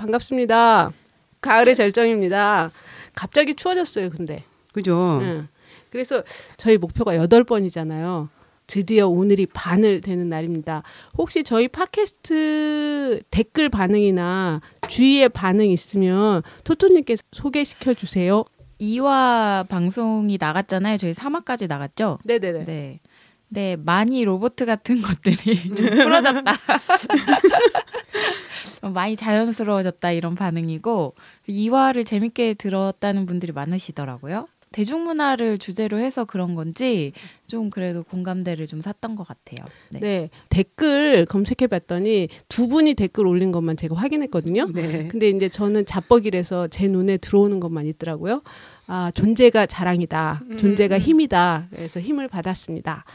반갑습니다. 가을의 절정입니다. 갑자기 추워졌어요, 근데. 그죠. 응. 그래서 저희 목표가 8번이잖아요. 드디어 오늘이 반을 되는 날입니다. 혹시 저희 팟캐스트 댓글 반응이나 주위의 반응 있으면 토토님께서 소개시켜 주세요. 2화 방송이 나갔잖아요. 저희 3화까지 나갔죠? 네네네. 네. 네, 많이 로봇 같은 것들이 좀 풀어졌다. 많이 자연스러워졌다 이런 반응이고 2화를 재밌게 들었다는 분들이 많으시더라고요. 대중문화를 주제로 해서 그런 건지 좀 그래도 공감대를 좀 샀던 것 같아요. 네. 네, 댓글 검색해봤더니 두 분이 댓글 올린 것만 제가 확인했거든요. 네. 근데 이제 저는 잡벅이라서 제 눈에 들어오는 것만 있더라고요. 아, 존재가 자랑이다. 존재가 힘이다. 그래서 힘을 받았습니다.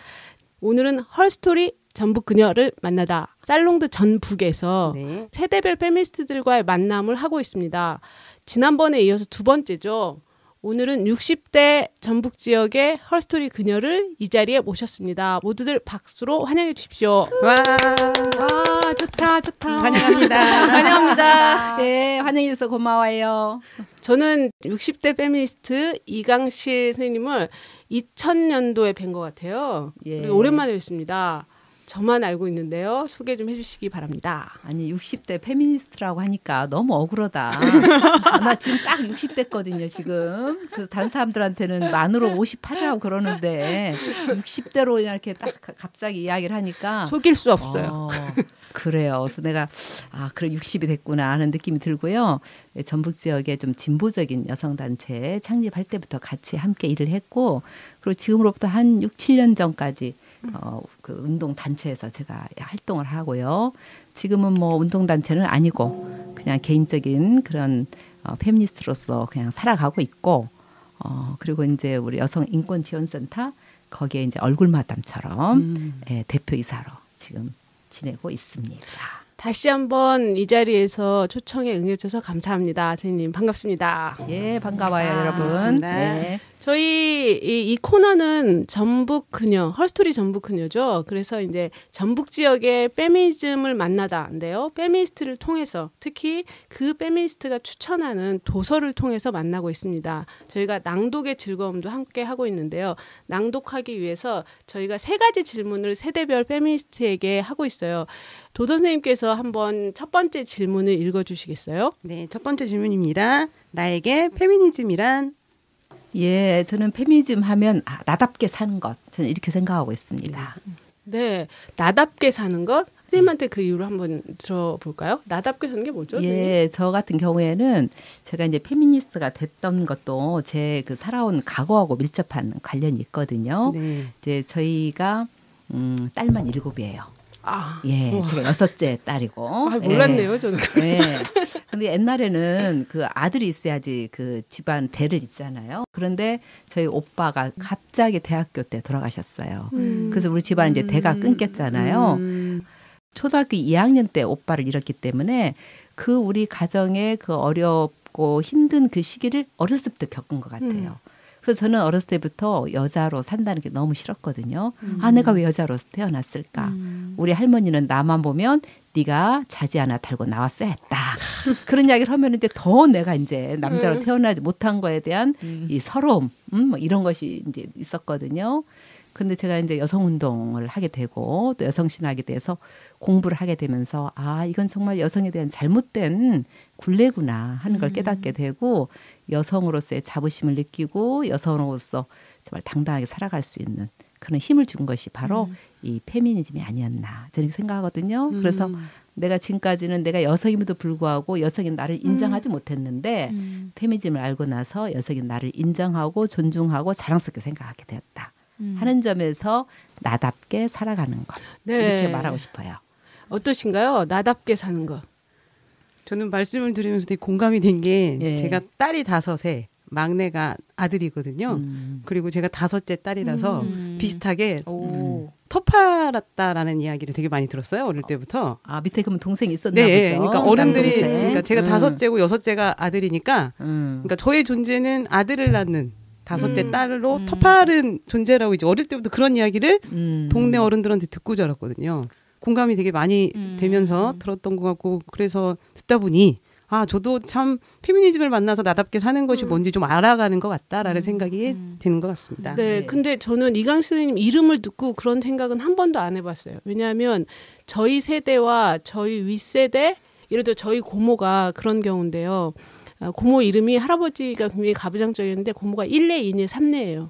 오늘은 헐스토리 전북 그녀를 만나다. 살롱드 전북에서 네. 세대별 페미니스트들과의 만남을 하고 있습니다. 지난번에 이어서 두 번째죠. 오늘은 60대 전북 지역의 헐스토리 그녀를 이 자리에 모셨습니다. 모두들 박수로 환영해 주십시오. 와. 와, 좋다, 좋다. 환영합니다. 환영합니다. 네, 환영해주셔서 고마워요. 저는 60대 페미니스트 이강실 선생님을 2000년도에 뵌 것 같아요. 예. 그리고 오랜만에 뵙습니다. 저만 알고 있는데요. 소개 좀 해주시기 바랍니다. 아니 60대 페미니스트라고 하니까 너무 억울하다. 나 지금 딱 60대거든요. 지금 그 다른 사람들한테는 만으로 58이라고 그러는데 60대로 이렇게 딱 갑자기 이야기를 하니까 속일 수 없어요. 그래요. 그래서 내가 그래 60이 됐구나 하는 느낌이 들고요. 전북 지역에 좀 진보적인 여성단체 창립할 때부터 같이 함께 일을 했고 그리고 지금으로부터 한 6, 7년 전까지 그 운동 단체에서 제가 활동을 하고요. 지금은 뭐 운동 단체는 아니고 그냥 개인적인 그런 페미니스트로서 그냥 살아가고 있고 그리고 이제 우리 여성 인권 지원센터 거기에 이제 얼굴 마담처럼 대표이사로 지금 지내고 있습니다. 다시 한번 이 자리에서 초청에 응해주셔서 감사합니다. 선생님 반갑습니다. 예, 반가워요, 여러분. 반갑습니다. 네. 저희 이 코너는 전북 그녀, 헐스토리 전북 그녀죠. 그래서 이제 전북 지역의 페미니즘을 만나다인데요. 페미니스트를 통해서 특히 그 페미니스트가 추천하는 도서를 통해서 만나고 있습니다. 저희가 낭독의 즐거움도 함께 하고 있는데요. 낭독하기 위해서 저희가 3가지 질문을 세대별 페미니스트에게 하고 있어요. 도 선생님께서 한번 첫 번째 질문을 읽어주시겠어요? 네, 첫 번째 질문입니다. 나에게 페미니즘이란? 예, 저는 페미니즘 하면 나답게 사는 것. 저는 이렇게 생각하고 있습니다. 네, 나답게 사는 것. 선생님한테 그 이유를 한번 들어볼까요? 나답게 사는 게 뭐죠? 예, 저 같은 경우에는 제가 이제 페미니스트가 됐던 것도 제 그 살아온 과거하고 밀접한 관련이 있거든요. 네. 이제 저희가 딸만 7이에요. 예, 우와. 제가 6째 딸이고. 몰랐네요, 저는. 예. 근데 옛날에는 그 아들이 있어야지 그 집안 대를 있잖아요. 그런데 저희 오빠가 갑자기 대학교 때 돌아가셨어요. 그래서 우리 집안 이제 대가 끊겼잖아요. 초등학교 2학년 때 오빠를 잃었기 때문에 그 우리 가정의 그 어렵고 힘든 그 시기를 어렸을 때 겪은 것 같아요. 그래서 저는 어렸을 때부터 여자로 산다는 게 너무 싫었거든요. 내가 왜 여자로 태어났을까? 우리 할머니는 나만 보면 네가 자지 하나 달고 나왔어야 했다. 그런 이야기를 하면 이제 더 내가 이제 남자로 태어나지 못한 거에 대한 이 서러움, 뭐 이런 것이 이제 있었거든요. 근데 제가 이제 여성 운동을 하게 되고 또 여성 신학에 대해서 공부를 하게 되면서 이건 정말 여성에 대한 잘못된 굴레구나 하는 걸 깨닫게 되고 여성으로서의 자부심을 느끼고 여성으로서 정말 당당하게 살아갈 수 있는 그런 힘을 준 것이 바로 이 페미니즘이 아니었나 저는 생각하거든요. 그래서 내가 지금까지는 내가 여성임에도 불구하고 여성인 나를 인정하지 못했는데 페미니즘을 알고 나서 여성인 나를 인정하고 존중하고 자랑스럽게 생각하게 되었다. 하는 점에서 나답게 살아가는 것. 이렇게 말하고 싶어요. 어떠신가요? 나답게 사는 것. 저는 말씀을 들으면서 되게 공감이 된 게 예. 제가 딸이 5에 막내가 아들이거든요. 그리고 제가 5째 딸이라서 비슷하게 터팔았다라는 이야기를 되게 많이 들었어요. 어릴 때부터. 밑에 그러면 동생이 있었나 네, 보죠. 그러니까 어른들이 남동생. 그러니까 제가 5째고 6째가 아들이니까 그러니까 저의 존재는 아들을 낳는 5째 딸로 터팔은 존재라고 이제 어릴 때부터 그런 이야기를 동네 어른들한테 듣고 자랐거든요. 공감이 되게 많이 되면서 들었던 것 같고 그래서 듣다 보니 저도 참 페미니즘을 만나서 나답게 사는 것이 뭔지 좀 알아가는 것 같다라는 생각이 드는 것 같습니다. 네, 근데 저는 이강 선생님 이름을 듣고 그런 생각은 한 번도 안 해봤어요. 왜냐하면 저희 세대와 저희 윗세대, 예를 들어 저희 고모가 그런 경우인데요. 고모 이름이 할아버지가 굉장히 가부장적이었는데 고모가 1례, 2례, 3례예요.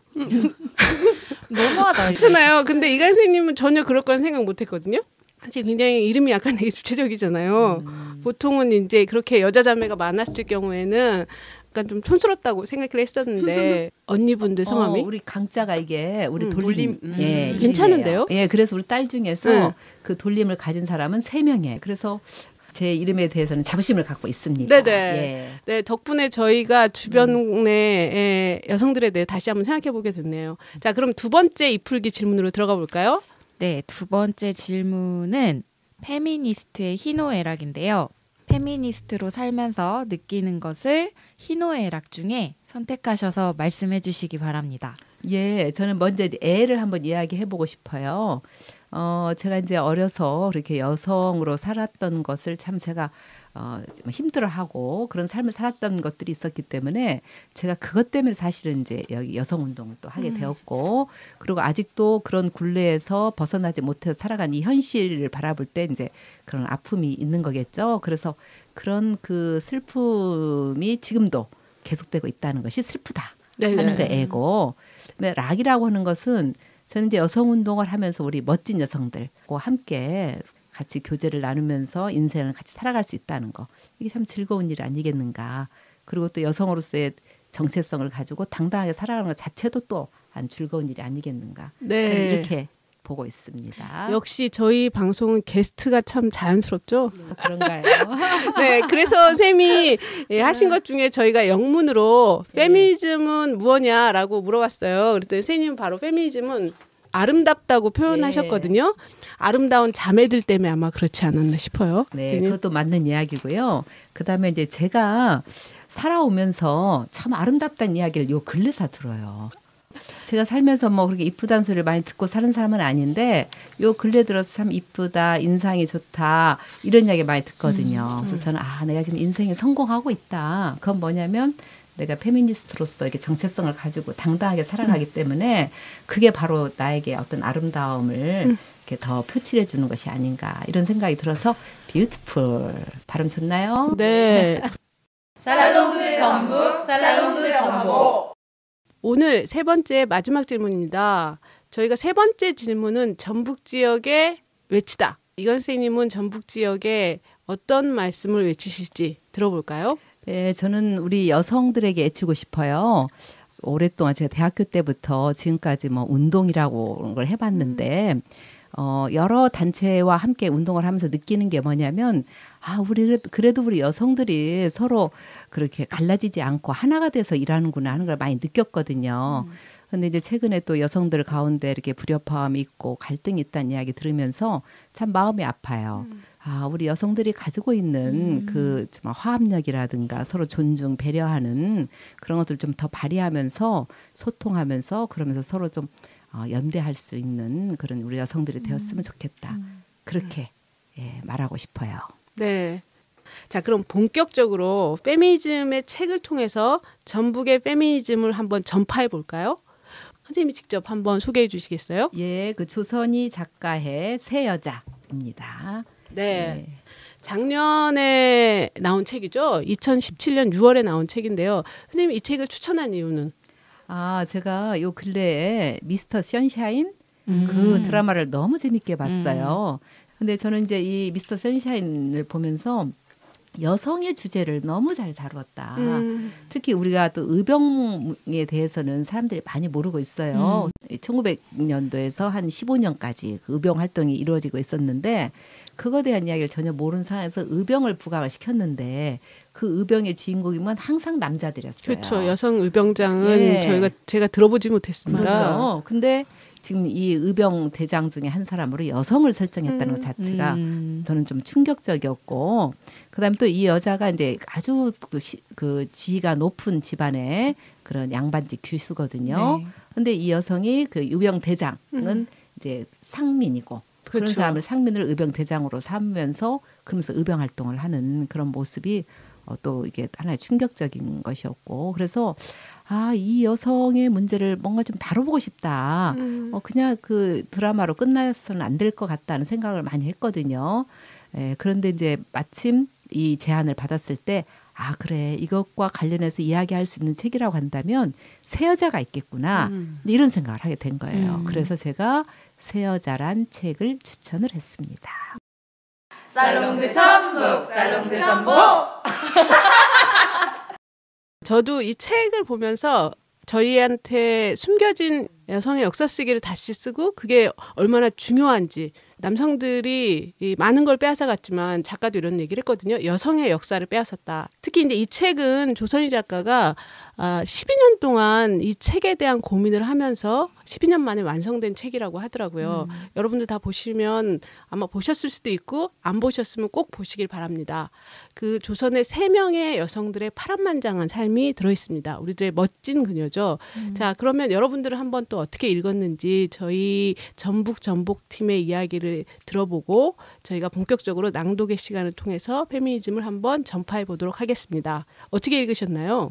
너무하다. 그렇잖아요. 근데 이강 선생님은 전혀 그럴 거는 생각 못했거든요. 사실 굉장히 이름이 약간 되게 주체적이잖아요. 보통은 이제 그렇게 여자 자매가 많았을 경우에는 약간 좀 촌스럽다고 생각을 했었는데 언니분들 성함이 우리 강자가 이게 우리 돌림 예, 괜찮은데요? 예, 그래서 우리 딸 중에서 그 돌림을 가진 사람은 3명이에요. 그래서 제 이름에 대해서는 자부심을 갖고 있습니다. 네네. 예. 네, 덕분에 저희가 주변의 여성들에 대해 다시 한번 생각해 보게 됐네요. 자, 그럼 두 번째 이풀기 질문으로 들어가 볼까요? 네, 두 번째 질문은 페미니스트의 희노애락인데요. 페미니스트로 살면서 느끼는 것을 희노애락 중에 선택하셔서 말씀해 주시기 바랍니다. 예, 저는 먼저 애를 한번 이야기해 보고 싶어요. 제가 이제 어려서 그렇게 여성으로 살았던 것을 참 제가 힘들어하고 그런 삶을 살았던 것들이 있었기 때문에 제가 그것 때문에 사실은 이제 여기 여성 운동을 또 하게 되었고, 그리고 아직도 그런 굴레에서 벗어나지 못해서 살아간 이 현실을 바라볼 때 이제 그런 아픔이 있는 거겠죠. 그래서 그런 그 슬픔이 지금도 계속되고 있다는 것이 슬프다 하는 게 애고, 락이라고 하는 것은 저는 이제 여성 운동을 하면서 우리 멋진 여성들과 함께 같이 교제를 나누면서 인생을 같이 살아갈 수 있다는 거, 이게 참 즐거운 일 아니겠는가. 그리고 또 여성으로서의 정체성을 가지고 당당하게 살아가는 것 자체도 또 한 즐거운 일이 아니겠는가. 네. 저는 이렇게 보고 있습니다. 역시 저희 방송은 게스트가 참 자연스럽죠? 또 그런가요? 네, 그래서 쌤이 하신 것 중에 저희가 영문으로 페미니즘은 무엇냐라고 물어봤어요. 그랬더니 쌤님 바로 페미니즘은 아름답다고 표현하셨거든요. 아름다운 자매들 때문에 아마 그렇지 않았나 싶어요. 네, 쌤님. 그것도 맞는 이야기고요. 그다음에 이제 제가 살아오면서 참 아름답다는 이야기를 요 근래서 들어요. 제가 살면서 뭐 그렇게 이쁘다는 소리를 많이 듣고 사는 사람은 아닌데 요 근래 들어서 참 이쁘다, 인상이 좋다 이런 이야기 많이 듣거든요. 그래서 저는 내가 지금 인생에 성공하고 있다. 그건 뭐냐면 내가 페미니스트로서 이렇게 정체성을 가지고 당당하게 살아가기 때문에 그게 바로 나에게 어떤 아름다움을 이렇게 더 표출해 주는 것이 아닌가 이런 생각이 들어서 뷰티풀 발음 좋나요? 네. 살롱드 전북, 살롱드 전북. 오늘 세 번째 마지막 질문입니다. 저희가 세 번째 질문은 전북 지역에 외치다. 이건 선생님은 전북 지역에 어떤 말씀을 외치실지 들어볼까요? 네, 저는 우리 여성들에게 애치고 싶어요. 오랫동안 제가 대학교 때부터 지금까지 뭐 운동이라고 걸 해봤는데 여러 단체와 함께 운동을 하면서 느끼는 게 뭐냐면 우리 그래도 우리 여성들이 서로 그렇게 갈라지지 않고 하나가 돼서 일하는구나 하는 걸 많이 느꼈거든요. 근데 이제 최근에 또 여성들 가운데 이렇게 불협화음이 있고 갈등이 있다는 이야기 들으면서 참 마음이 아파요. 우리 여성들이 가지고 있는 그 정말 화합력이라든가 서로 존중, 배려하는 그런 것들 좀 더 발휘하면서 소통하면서 그러면서 서로 좀 연대할 수 있는 그런 우리 여성들이 되었으면 좋겠다. 그렇게 말하고 싶어요. 네. 자, 그럼 본격적으로 페미니즘의 책을 통해서 전북의 페미니즘을 한번 전파해 볼까요? 선생님이 직접 한번 소개해 주시겠어요? 예, 그 조선희 작가의 새 여자입니다. 네. 작년에 나온 책이죠. 2017년 6월에 나온 책인데요. 선생님 이 책을 추천한 이유는? 제가 요 근래에 미스터 선샤인 그 드라마를 너무 재밌게 봤어요. 근데 저는 이제 이 미스터 선샤인을 보면서 여성의 주제를 너무 잘 다루었다. 특히 우리가 또 의병에 대해서는 사람들이 많이 모르고 있어요. 1900년도에서 한 15년까지 그 의병 활동이 이루어지고 있었는데 그거에 대한 이야기를 전혀 모르는 상황에서 의병을 부각을 시켰는데 그 의병의 주인공이면 항상 남자들이었어요. 그렇죠. 여성 의병장은 제가 들어보지 못했습니다. 그렇죠. 근데 지금 이 의병 대장 중에 한 사람으로 여성을 설정했다는 것 자체가 저는 좀 충격적이었고, 그다음에 또 이 여자가 이제 아주 그 지위가 높은 집안의 그런 양반집 귀수거든요. 근데 이 여성이 그 의병 대장은 이제 상민이고 그런 사람을 상민을 의병 대장으로 삼으면서 그러면서 의병 활동을 하는 그런 모습이 또 이게 하나의 충격적인 것이었고 그래서 이 여성의 문제를 뭔가 좀 다뤄보고 싶다. 그냥 그 드라마로 끝나서는 안 될 것 같다는 생각을 많이 했거든요. 그런데 이제 마침 이 제안을 받았을 때 그래 이것과 관련해서 이야기할 수 있는 책이라고 한다면 새 여자가 있겠구나 이런 생각을 하게 된 거예요. 그래서 제가 새 여자란 책을 추천을 했습니다. 살롱드 전북, 살롱드 전북. 저도 이 책을 보면서 저희한테 숨겨진 여성의 역사 쓰기를 다시 쓰고 그게 얼마나 중요한지 남성들이 많은 걸 빼앗아갔지만 작가도 이런 얘기를 했거든요. 여성의 역사를 빼앗았다. 특히 이제 이 책은 조선희 작가가 12년 동안 이 책에 대한 고민을 하면서 12년 만에 완성된 책이라고 하더라고요. 여러분들 다 보시면 아마 보셨을 수도 있고 안 보셨으면 꼭 보시길 바랍니다. 그 조선의 3명의 여성들의 파란만장한 삶이 들어있습니다. 우리들의 멋진 그녀죠. 자, 그러면 여러분들은 한번 또 어떻게 읽었는지 저희 전북팀의 이야기를 들어보고 저희가 본격적으로 낭독의 시간을 통해서 페미니즘을 한번 전파해 보도록 하겠습니다. 어떻게 읽으셨나요?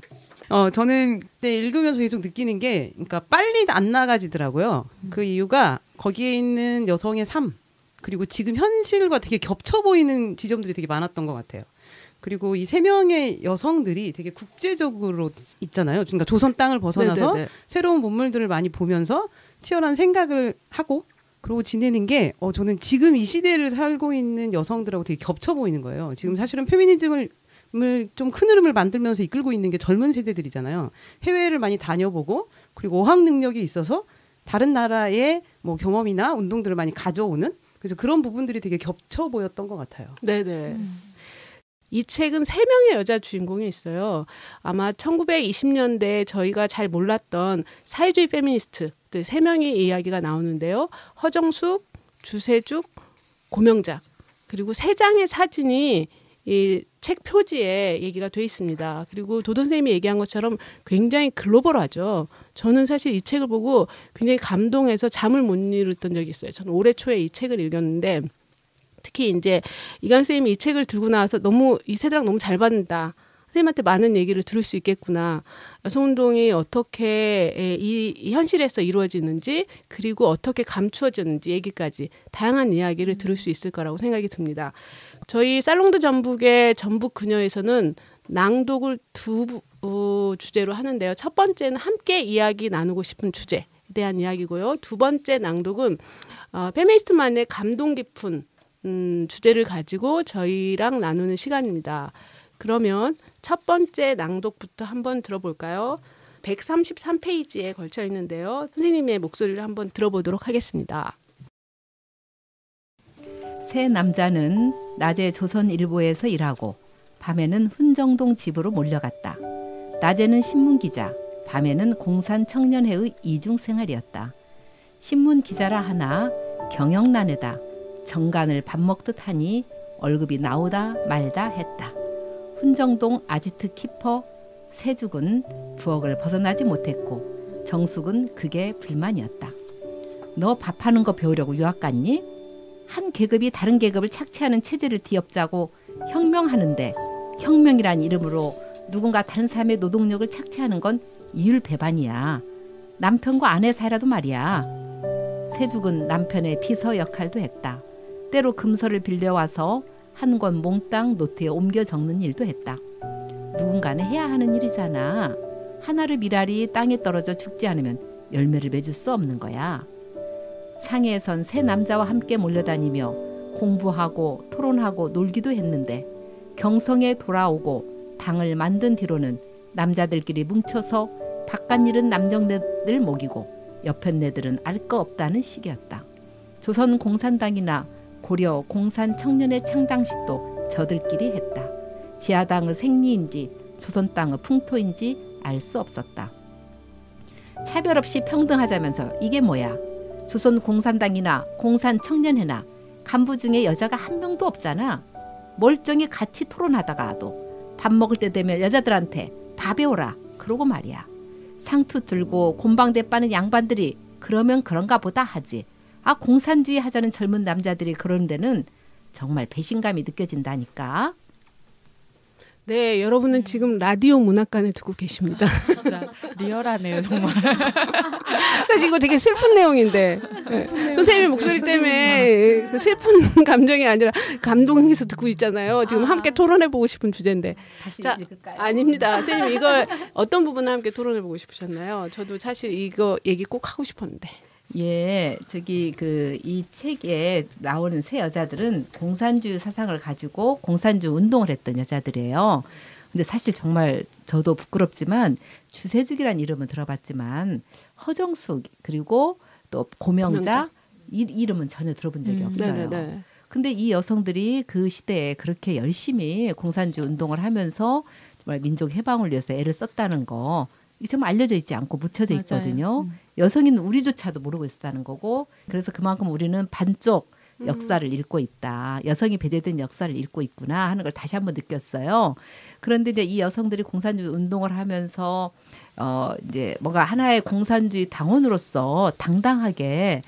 저는 그때 읽으면서 계속 느끼는 게, 그러니까 빨리 안 나가지더라고요. 그 이유가 거기에 있는 여성의 삶, 그리고 지금 현실과 되게 겹쳐 보이는 지점들이 되게 많았던 것 같아요. 그리고 이 3명의 여성들이 되게 국제적으로 있잖아요. 그러니까 조선 땅을 벗어나서 네네네. 새로운 문물들을 많이 보면서 치열한 생각을 하고 그러고 지내는 게 저는 지금 이 시대를 살고 있는 여성들하고 되게 겹쳐 보이는 거예요. 지금 사실은 페미니즘을 좀 큰 흐름을 만들면서 이끌고 있는 게 젊은 세대들이잖아요. 해외를 많이 다녀보고 그리고 어학 능력이 있어서 다른 나라의 뭐 경험이나 운동들을 많이 가져오는, 그래서 그런 부분들이 되게 겹쳐 보였던 것 같아요. 네네. 이 책은 3명의 여자 주인공이 있어요. 아마 1920년대 저희가 잘 몰랐던 사회주의 페미니스트 3명의 이야기가 나오는데요. 허정숙, 주세죽, 고명작, 그리고 3장의 사진이 이 책 표지에 얘기가 돼 있습니다. 그리고 도돈 선생님이 얘기한 것처럼 굉장히 글로벌하죠. 저는 사실 이 책을 보고 굉장히 감동해서 잠을 못 이뤘던 적이 있어요. 저는 올해 초에 이 책을 읽었는데 특히 이제 이강 선생님이 이 책을 들고 나와서 너무 이 세대랑 너무 잘 받는다. 선생님한테 많은 얘기를 들을 수 있겠구나. 여성운동이 어떻게 이 현실에서 이루어지는지 그리고 어떻게 감추어졌는지 얘기까지 다양한 이야기를 들을 수 있을 거라고 생각이 듭니다. 저희 살롱드 전북의 전북 그녀에서는 낭독을 2 주제로 하는데요. 첫 번째는 함께 이야기 나누고 싶은 주제에 대한 이야기고요. 2번째 낭독은 페미니스트만의 감동 깊은 주제를 가지고 저희랑 나누는 시간입니다. 그러면 첫 번째 낭독부터 한번 들어볼까요? 133페이지에 걸쳐 있는데요. 선생님의 목소리를 한번 들어보도록 하겠습니다. 새 남자는 낮에 조선일보에서 일하고 밤에는 훈정동 집으로 몰려갔다. 낮에는 신문기자, 밤에는 공산청년회의 이중생활이었다. 신문기자라 하나 경영난에다 정간을 밥 먹듯 하니 월급이 나오다 말다 했다. 훈정동 아지트 키퍼 세죽은 부엌을 벗어나지 못했고 정숙은 그게 불만이었다. 너 밥하는 거 배우려고 유학 갔니? 한 계급이 다른 계급을 착취하는 체제를 뒤엎자고 혁명하는데 혁명이란 이름으로 누군가 다른 사람의 노동력을 착취하는 건 이율배반이야. 남편과 아내 사이라도 말이야. 세죽은 남편의 비서 역할도 했다. 때로 금서를 빌려와서 한 권 몽땅 노트에 옮겨 적는 일도 했다. 누군가는 해야 하는 일이잖아. 하나를 미랄이 땅에 떨어져 죽지 않으면 열매를 맺을 수 없는 거야. 상해에선 새 남자와 함께 몰려다니며 공부하고 토론하고 놀기도 했는데 경성에 돌아오고 당을 만든 뒤로는 남자들끼리 뭉쳐서 바깥일은 남정네들 먹이고 옆편네들은 알 거 없다는 식이었다. 조선 공산당이나 고려 공산청년의 창당식도 저들끼리 했다. 지하당의 생리인지 조선 땅의 풍토인지 알 수 없었다. 차별 없이 평등하자면서 이게 뭐야? 조선 공산당이나 공산청년회나 간부 중에 여자가 한 명도 없잖아. 멀쩡히 같이 토론하다가도 밥 먹을 때 되면 여자들한테 밥 해오라 그러고 말이야. 상투 들고 곤방대 빠는 양반들이 그러면 그런가 보다 하지. 공산주의 하자는 젊은 남자들이 그러는 데는 정말 배신감이 느껴진다니까. 네, 여러분은 지금 라디오 문학관을 듣고 계십니다. 진짜 리얼하네요, 정말. 사실 이거 되게 슬픈 내용인데 네. 선생님의 목소리 때문에 그 슬픈 감정이 아니라 감동해서 듣고 있잖아요. 지금 함께 토론해보고 싶은 주제인데. 다시 자, 읽을까요? 아닙니다. 선생님 이걸 어떤 부분을 함께 토론해보고 싶으셨나요? 저도 사실 이거 얘기 꼭 하고 싶었는데. 예, 저기 이 책에 나오는 세 여자들은 공산주의 사상을 가지고 공산주의 운동을 했던 여자들이에요. 근데 사실 정말 저도 부끄럽지만 주세죽이라는 이름은 들어봤지만 허정숙 그리고 또 고명자 이 이름은 전혀 들어본 적이 없어요. 네네네. 근데 이 여성들이 그 시대에 그렇게 열심히 공산주의 운동을 하면서 정말 민족 해방을 위해서 애를 썼다는 거 이게 정말 알려져 있지 않고 묻혀져 있거든요. 여성인 우리조차도 모르고 있었다는 거고 그래서 그만큼 우리는 반쪽 역사를 읽고 있다. 여성이 배제된 역사를 읽고 있구나 하는 걸 다시 한번 느꼈어요. 그런데 이제 이 여성들이 공산주의 운동을 하면서 이제 뭔가 하나의 공산주의 당원으로서 당당하게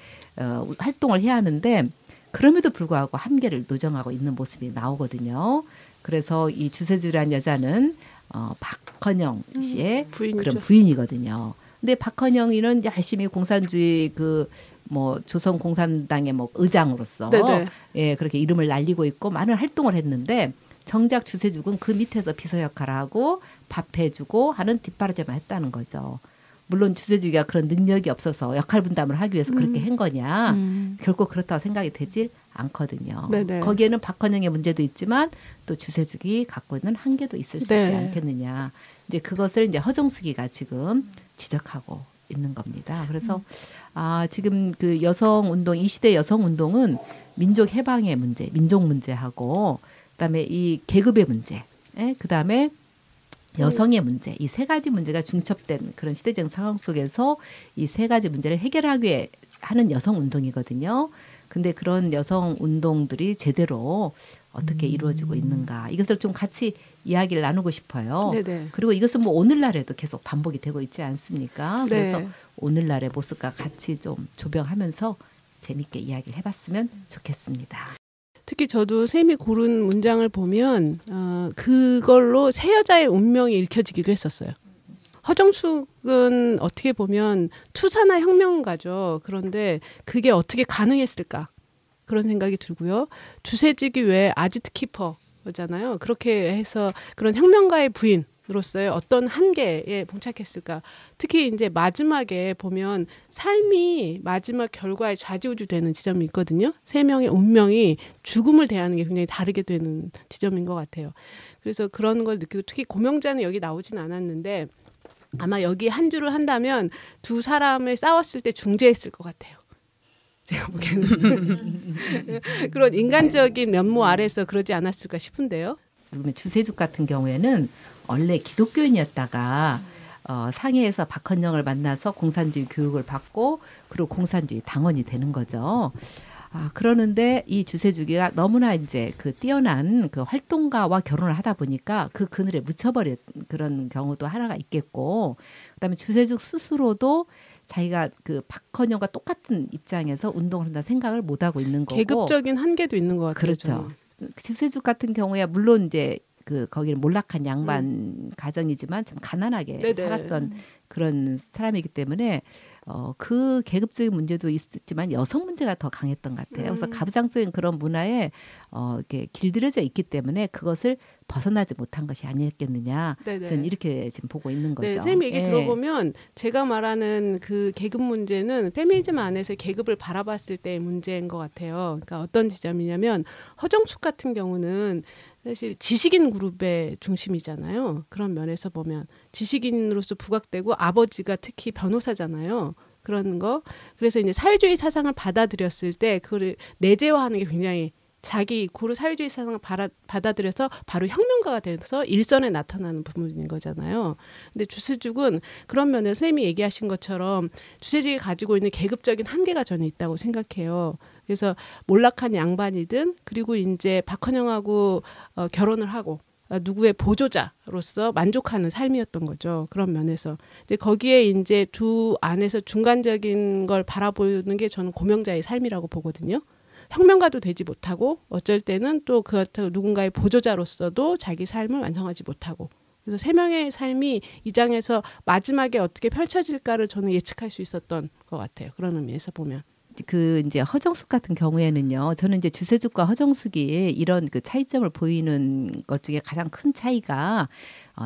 활동을 해야 하는데 그럼에도 불구하고 한계를 노정하고 있는 모습이 나오거든요. 그래서 이 주세주라는 여자는 박헌영 씨의 그런 부인이거든요. 근데 박헌영이는 열심히 공산주의 조선 공산당의 의장으로서 예, 그렇게 이름을 날리고 있고 많은 활동을 했는데 정작 주세죽은 그 밑에서 비서 역할을 하고 밥 해주고 하는 뒷바라지만 했다는 거죠. 물론 주세죽이가 그런 능력이 없어서 역할 분담을 하기 위해서 그렇게 한 거냐 결코 그렇다고 생각이 되질 않거든요. 네네. 거기에는 박헌영의 문제도 있지만 또 주세죽이 갖고 있는 한계도 있을 수 있지 않겠느냐. 이제 그것을 이제 허정숙이가 지금 지적하고 있는 겁니다. 그래서 지금 그 여성 운동 이 시대 여성 운동은 민족 해방의 문제, 민족 문제하고 그다음에 이 계급의 문제, 그다음에 여성의 문제 이 세 가지 문제가 중첩된 그런 시대적 상황 속에서 이 세 가지 문제를 해결하기 위해 하는 여성 운동이거든요. 근데 그런 여성 운동들이 제대로 어떻게 이루어지고 있는가 이것을 좀 같이 이야기를 나누고 싶어요. 네네. 그리고 이것은 뭐 오늘날에도 계속 반복이 되고 있지 않습니까? 그래서 오늘날의 모습과 같이 좀 조명하면서 재밌게 이야기를 해봤으면 좋겠습니다. 특히 저도 쌤이 고른 문장을 보면 그걸로 세 여자의 운명이 읽혀지기도 했었어요. 허정숙은 어떻게 보면 투사나 혁명가죠. 그런데 그게 어떻게 가능했을까? 그런 생각이 들고요. 주세죽이 왜 아지트 키퍼잖아요. 그렇게 해서 그런 혁명가의 부인으로서의 어떤 한계에 봉착했을까? 특히 이제 마지막에 보면 삶이 마지막 결과에 좌지우지되는 지점이 있거든요. 세 명의 운명이 죽음을 대하는 게 굉장히 다르게 되는 지점인 것 같아요. 그래서 그런 걸 느끼고 특히 고명자는 여기 나오진 않았는데 아마 여기 한 줄을 한다면 두 사람을 싸웠을 때 중재했을 것 같아요. 제가 보기에는 그런 인간적인 면모 아래서 그러지 않았을까 싶은데요. 주세죽 같은 경우에는 원래 기독교인이었다가 상해에서 박헌영을 만나서 공산주의 교육을 받고 그리고 공산주의 당원이 되는 거죠. 그러는데 이 주세죽이가 너무나 이제 그 뛰어난 그 활동가와 결혼을 하다 보니까 그 그늘에 묻혀버린 그런 경우도 하나가 있겠고, 그다음에 주세죽 스스로도 자기가 그 박헌영과 똑같은 입장에서 운동을 한다 생각을 못 하고 있는 거고, 계급적인 한계도 있는 것 같아요. 그렇죠. 주세죽 같은 경우에 물론 이제 그 거기는 몰락한 양반 가정이지만 참 가난하게 네네. 살았던 그런 사람이기 때문에 그 계급적인 문제도 있었지만 여성 문제가 더 강했던 것 같아요. 그래서 가부장적인 그런 문화에 이렇게 길들여져 있기 때문에 그것을 벗어나지 못한 것이 아니었겠느냐. 네네. 저는 이렇게 지금 보고 있는 거죠. 네, 쌤 얘기 들어보면 제가 말하는 그 계급 문제는 페미니즘 안에서 계급을 바라봤을 때의 문제인 것 같아요. 그러니까 어떤 지점이냐면 허정숙 같은 경우는 사실 지식인 그룹의 중심이잖아요. 그런 면에서 보면 지식인으로서 부각되고 아버지가 특히 변호사잖아요. 그런 거. 그래서 이제 사회주의 사상을 받아들였을 때 그걸 내재화하는 게 굉장히 자기 고루 사회주의 사상을 받아들여서 바로 혁명가가 돼서 일선에 나타나는 부분인 거잖아요. 근데 주세죽은 그런 면에서 선생님이 얘기하신 것처럼 주세죽이 가지고 있는 계급적인 한계가 저는 있다고 생각해요. 그래서 몰락한 양반이든 그리고 이제 박헌영하고 결혼을 하고 누구의 보조자로서 만족하는 삶이었던 거죠. 그런 면에서 이제 거기에 이제 두 안에서 중간적인 걸 바라보는 게 저는 고명자의 삶이라고 보거든요. 혁명가도 되지 못하고 어쩔 때는 또 그렇다고 누군가의 보조자로서도 자기 삶을 완성하지 못하고 그래서 세 명의 삶이 이 장에서 마지막에 어떻게 펼쳐질까를 저는 예측할 수 있었던 것 같아요. 그런 의미에서 보면. 그 이제 허정숙 같은 경우에는요. 저는 이제 주세죽과 허정숙이 이런 그 차이점을 보이는 것 중에 가장 큰 차이가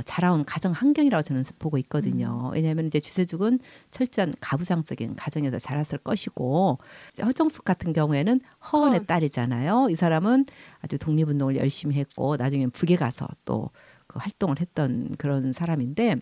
자라온 가정 환경이라고 저는 보고 있거든요. 왜냐하면 이제 주세죽은 철저한 가부장적인 가정에서 자랐을 것이고 허정숙 같은 경우에는 허원의 딸이잖아요. 이 사람은 아주 독립운동을 열심히 했고 나중에 북에 가서 또 그 활동을 했던 그런 사람인데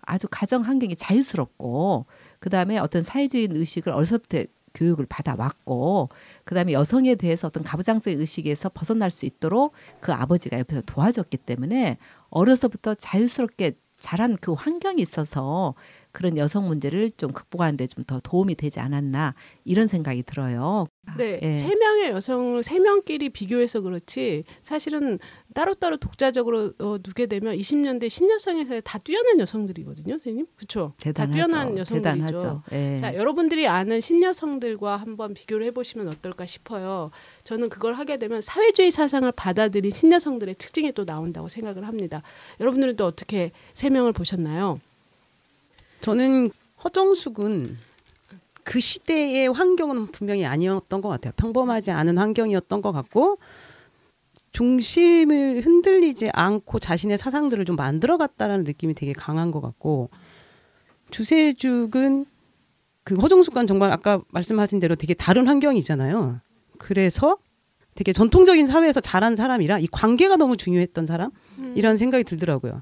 아주 가정 환경이 자유스럽고 그다음에 어떤 사회주의 의식을 어려서부터 교육을 받아왔고 그다음에 여성에 대해서 어떤 가부장적인 의식에서 벗어날 수 있도록 그 아버지가 옆에서 도와줬기 때문에 어려서부터 자유스럽게 자란 그 환경이 있어서 그런 여성 문제를 좀 극복하는 데 좀 더 도움이 되지 않았나 이런 생각이 들어요. 네, 예. 세 명의 여성을 세 명끼리 비교해서 그렇지 사실은 따로따로 독자적으로 두게 되면 20년대 신여성에서 다 뛰어난 여성들이거든요, 선생님. 그렇죠? 다 뛰어난 여성들이죠. 대단하죠. 예. 자, 여러분들이 아는 신여성들과 한번 비교를 해보시면 어떨까 싶어요. 저는 그걸 하게 되면 사회주의 사상을 받아들인 신여성들의 특징이 또 나온다고 생각을 합니다. 여러분들은 또 어떻게 세 명을 보셨나요? 저는 허정숙은 그 시대의 환경은 분명히 아니었던 것 같아요. 평범하지 않은 환경이었던 것 같고 중심을 흔들리지 않고 자신의 사상들을 좀 만들어갔다라는 느낌이 되게 강한 것 같고 주세죽은 그 허정숙과는 정말 아까 말씀하신 대로 되게 다른 환경이잖아요. 그래서 되게 전통적인 사회에서 자란 사람이라 이 관계가 너무 중요했던 사람이라는 생각이 들더라고요.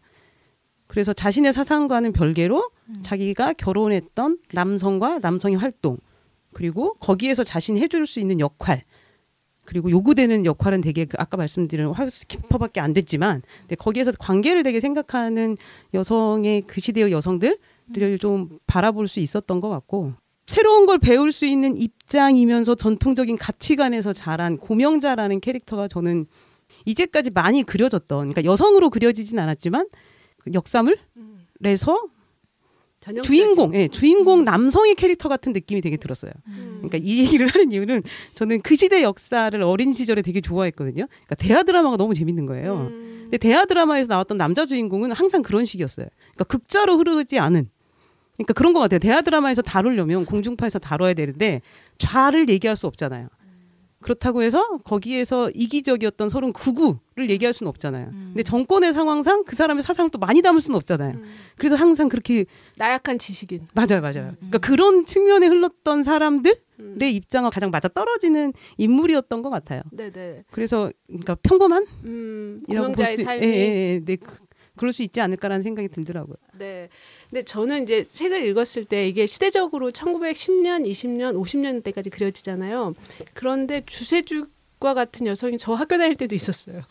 그래서 자신의 사상과는 별개로 자기가 결혼했던 남성과 남성의 활동 그리고 거기에서 자신이 해줄 수 있는 역할 그리고 요구되는 역할은 되게 그 아까 말씀드린 하우스키퍼밖에 안 됐지만 근데 거기에서 관계를 되게 생각하는 여성의 그 시대의 여성들을 좀 바라볼 수 있었던 것 같고 새로운 걸 배울 수 있는 입장이면서 전통적인 가치관에서 자란 고명자라는 캐릭터가 저는 이제까지 많이 그려졌던 그러니까 여성으로 그려지진 않았지만 역사물에서 주인공 남성의 캐릭터 같은 느낌이 되게 들었어요. 그러니까 이 얘기를 하는 이유는 저는 그 시대 역사를 어린 시절에 되게 좋아했거든요. 그러니까 대하 드라마가 너무 재밌는 거예요. 근데 대하 드라마에서 나왔던 남자 주인공은 항상 그런 식이었어요. 그러니까 극자로 흐르지 않은. 그러니까 그런 것 같아요. 대하 드라마에서 다루려면 공중파에서 다뤄야 되는데 좌를 얘기할 수 없잖아요. 그렇다고 해서 거기에서 이기적이었던 39구를 얘기할 수는 없잖아요. 근데 정권의 상황상 그 사람의 사상을 또 많이 담을 수는 없잖아요. 그래서 항상 그렇게 나약한 지식인. 맞아요. 그러니까 그런 측면에 흘렀던 사람들의 입장과 가장 맞아 떨어지는 인물이었던 것 같아요. 네네. 그래서 그러니까 평범한 고명자의 삶이. 네, 그럴 수 있지 않을까라는 생각이 들더라고요. 네. 근데 저는 이제 책을 읽었을 때 이게 시대적으로 1910년, 20년, 50년대까지 그려지잖아요. 그런데 주세죽과 같은 여성이 저 학교 다닐 때도 있었어요.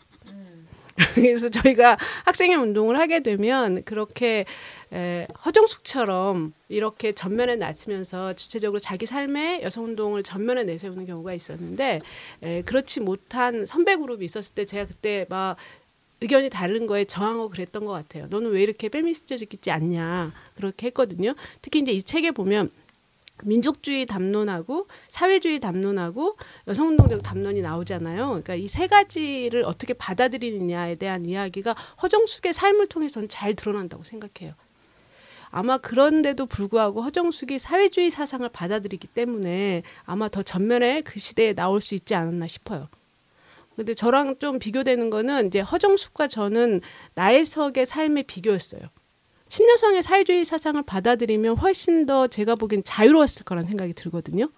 그래서 저희가 학생회 운동을 하게 되면 그렇게 허정숙처럼 이렇게 전면에 나서면서 주체적으로 자기 삶의 여성운동을 전면에 내세우는 경우가 있었는데 그렇지 못한 선배 그룹이 있었을 때 제가 그때 막 의견이 다른 거에 저항하고 그랬던 것 같아요. 너는 왜 이렇게 페미니스트적이지 않냐 그렇게 했거든요. 특히 이제 이 책에 보면 민족주의 담론하고 사회주의 담론하고 여성운동적 담론이 나오잖아요. 그러니까 이 세 가지를 어떻게 받아들이느냐에 대한 이야기가 허정숙의 삶을 통해서는 잘 드러난다고 생각해요. 아마 그런데도 불구하고 허정숙이 사회주의 사상을 받아들이기 때문에 아마 더 전면에 그 시대에 나올 수 있지 않았나 싶어요. 근데 저랑 좀 비교되는 거는 이제 허정숙과 저는 나혜석의 삶의 비교였어요. 신여성의 사회주의 사상을 받아들이면 훨씬 더 제가 보기엔 자유로웠을 거란 생각이 들거든요.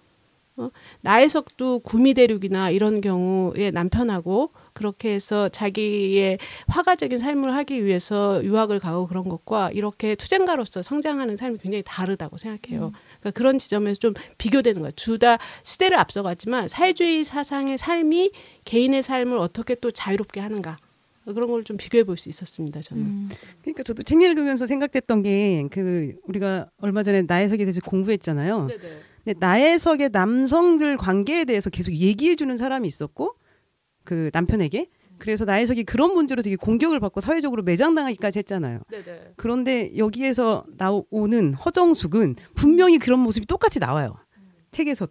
나혜석도 구미대륙이나 이런 경우에 남편하고 그렇게 해서 자기의 화가적인 삶을 하기 위해서 유학을 가고 그런 것과 이렇게 투쟁가로서 성장하는 삶이 굉장히 다르다고 생각해요. 그러니까 그런 지점에서 좀 비교되는 거예요. 둘 다 시대를 앞서갔지만 사회주의 사상의 삶이 개인의 삶을 어떻게 또 자유롭게 하는가. 그런 걸 좀 비교해 볼 수 있었습니다. 저는. 그러니까 저도 책 읽으면서 생각했던 게 그 우리가 얼마 전에 나혜석에 대해서 공부했잖아요. 네네. 근데 나혜석의 남성들 관계에 대해서 계속 얘기해 주는 사람이 있었고 그 남편에게 그래서 나혜석이 그런 문제로 되게 공격을 받고 사회적으로 매장당하기까지 했잖아요. 네네. 그런데 여기에서 나오는 허정숙은 분명히 그런 모습이 똑같이 나와요. 책에서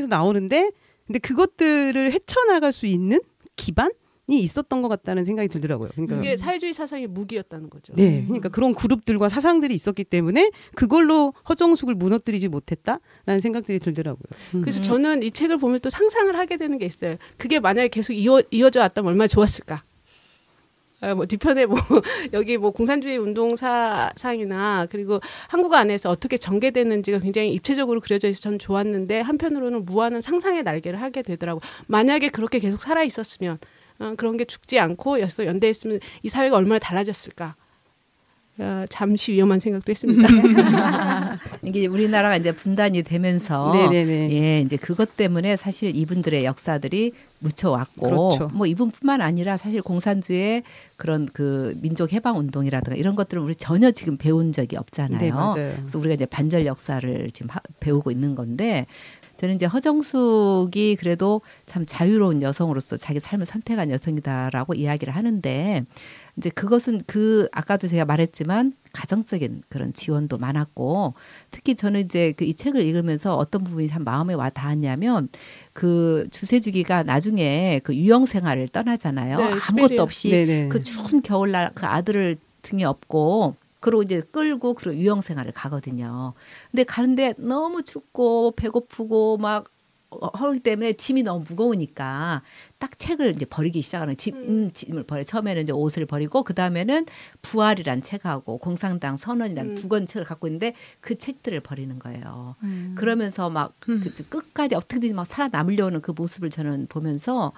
나오는데 근데 그것들을 헤쳐나갈 수 있는 기반이 있었던 것 같다는 생각이 들더라고요. 그러니까 그게 사회주의 사상의 무기였다는 거죠. 네, 그러니까 그런 그룹들과 사상들이 있었기 때문에 그걸로 허정숙을 무너뜨리지 못했다라는 생각들이 들더라고요. 그래서 저는 이 책을 보면 또 상상을 하게 되는 게 있어요. 그게 만약에 계속 이어져 왔다면 얼마나 좋았을까. 뭐 뒤편에 뭐 여기 뭐 공산주의 운동 사상이나 그리고 한국 안에서 어떻게 전개되는지가 굉장히 입체적으로 그려져 있어서 전 좋았는데 한편으로는 무한한 상상의 날개를 하게 되더라고. 만약에 그렇게 계속 살아 있었으면 그런 게 죽지 않고 연대했으면 이 사회가 얼마나 달라졌을까. 잠시 위험한 생각도 했습니다. 이게 우리나라가 이제 분단이 되면서 네네네. 예, 이제 그것 때문에 사실 이분들의 역사들이 묻혀왔고 그렇죠. 뭐 이분뿐만 아니라 사실 공산주의 그런 그 민족 해방 운동이라든가 이런 것들을 우리 전혀 지금 배운 적이 없잖아요. 네, 맞아요. 그래서 우리가 이제 반절 역사를 지금 배우고 있는 건데 저는 이제 허정숙이 그래도 참 자유로운 여성으로서 자기 삶을 선택한 여성이다라고 이야기를 하는데 이제 그것은 아까도 제가 말했지만 가정적인 그런 지원도 많았고 특히 저는 이제 이 책을 읽으면서 어떤 부분이 참 마음에 와 닿았냐면 그 주세주기가 나중에 그 유영 생활을 떠나잖아요. 네, 아무것도 없이 네네. 그 추운 겨울날 그 아들을 등에 업고 그리고 이제 끌고 그리고 유영 생활을 가거든요. 근데 가는데 너무 춥고 배고프고 막 하기 때문에 짐이 너무 무거우니까 딱 책을 이제 버리기 시작하는 짐을 버려. 처음에는 이제 옷을 버리고 그 다음에는 부활이란 책하고 공산당 선언이란 두 권 책을 갖고 있는데 그 책들을 버리는 거예요. 그러면서 막 끝까지 어떻게든 막 살아남으려는 그 모습을 저는 보면서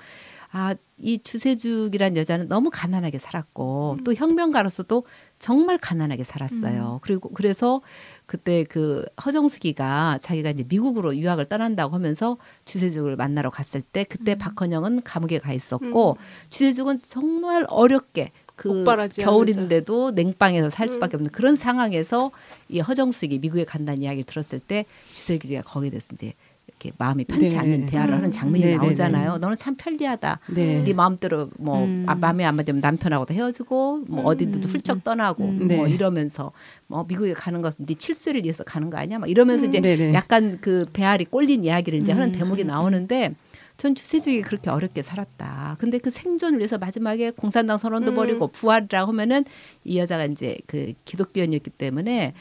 이 주세죽이란 여자는 너무 가난하게 살았고 또 혁명가로서도 정말 가난하게 살았어요. 그리고 그래서 그때 그 허정숙이가 자기가 이제 미국으로 유학을 떠난다고 하면서 주세죽을 만나러 갔을 때 그때 박헌영은 감옥에 가 있었고 주세죽은 정말 어렵게 그 겨울인데도 냉방에서 살 수밖에 없는 그런 상황에서 이 허정숙이 미국에 간다는 이야기를 들었을 때 주세죽이가 거기에 대해서 이제 이렇게 마음이 편치 네. 않는 대화를 하는 장면이 네. 나오잖아요. 너는 참 편리하다. 네 마음대로 뭐 마음에 안 맞으면 남편하고도 헤어지고 뭐 어디든지 훌쩍 떠나고 뭐 이러면서 뭐 미국에 가는 것은 네 칠수를 위해서 가는 거 아니야? 막 이러면서 이제 네네. 약간 그 배알이 꼴린 이야기를 이제 하는 대목이 나오는데 전 주세죽이 그렇게 어렵게 살았다. 근데 그 생존을 위해서 마지막에 공산당 선언도 버리고 부활이라고 하면은 이 여자가 이제 그 기독교인이었기 때문에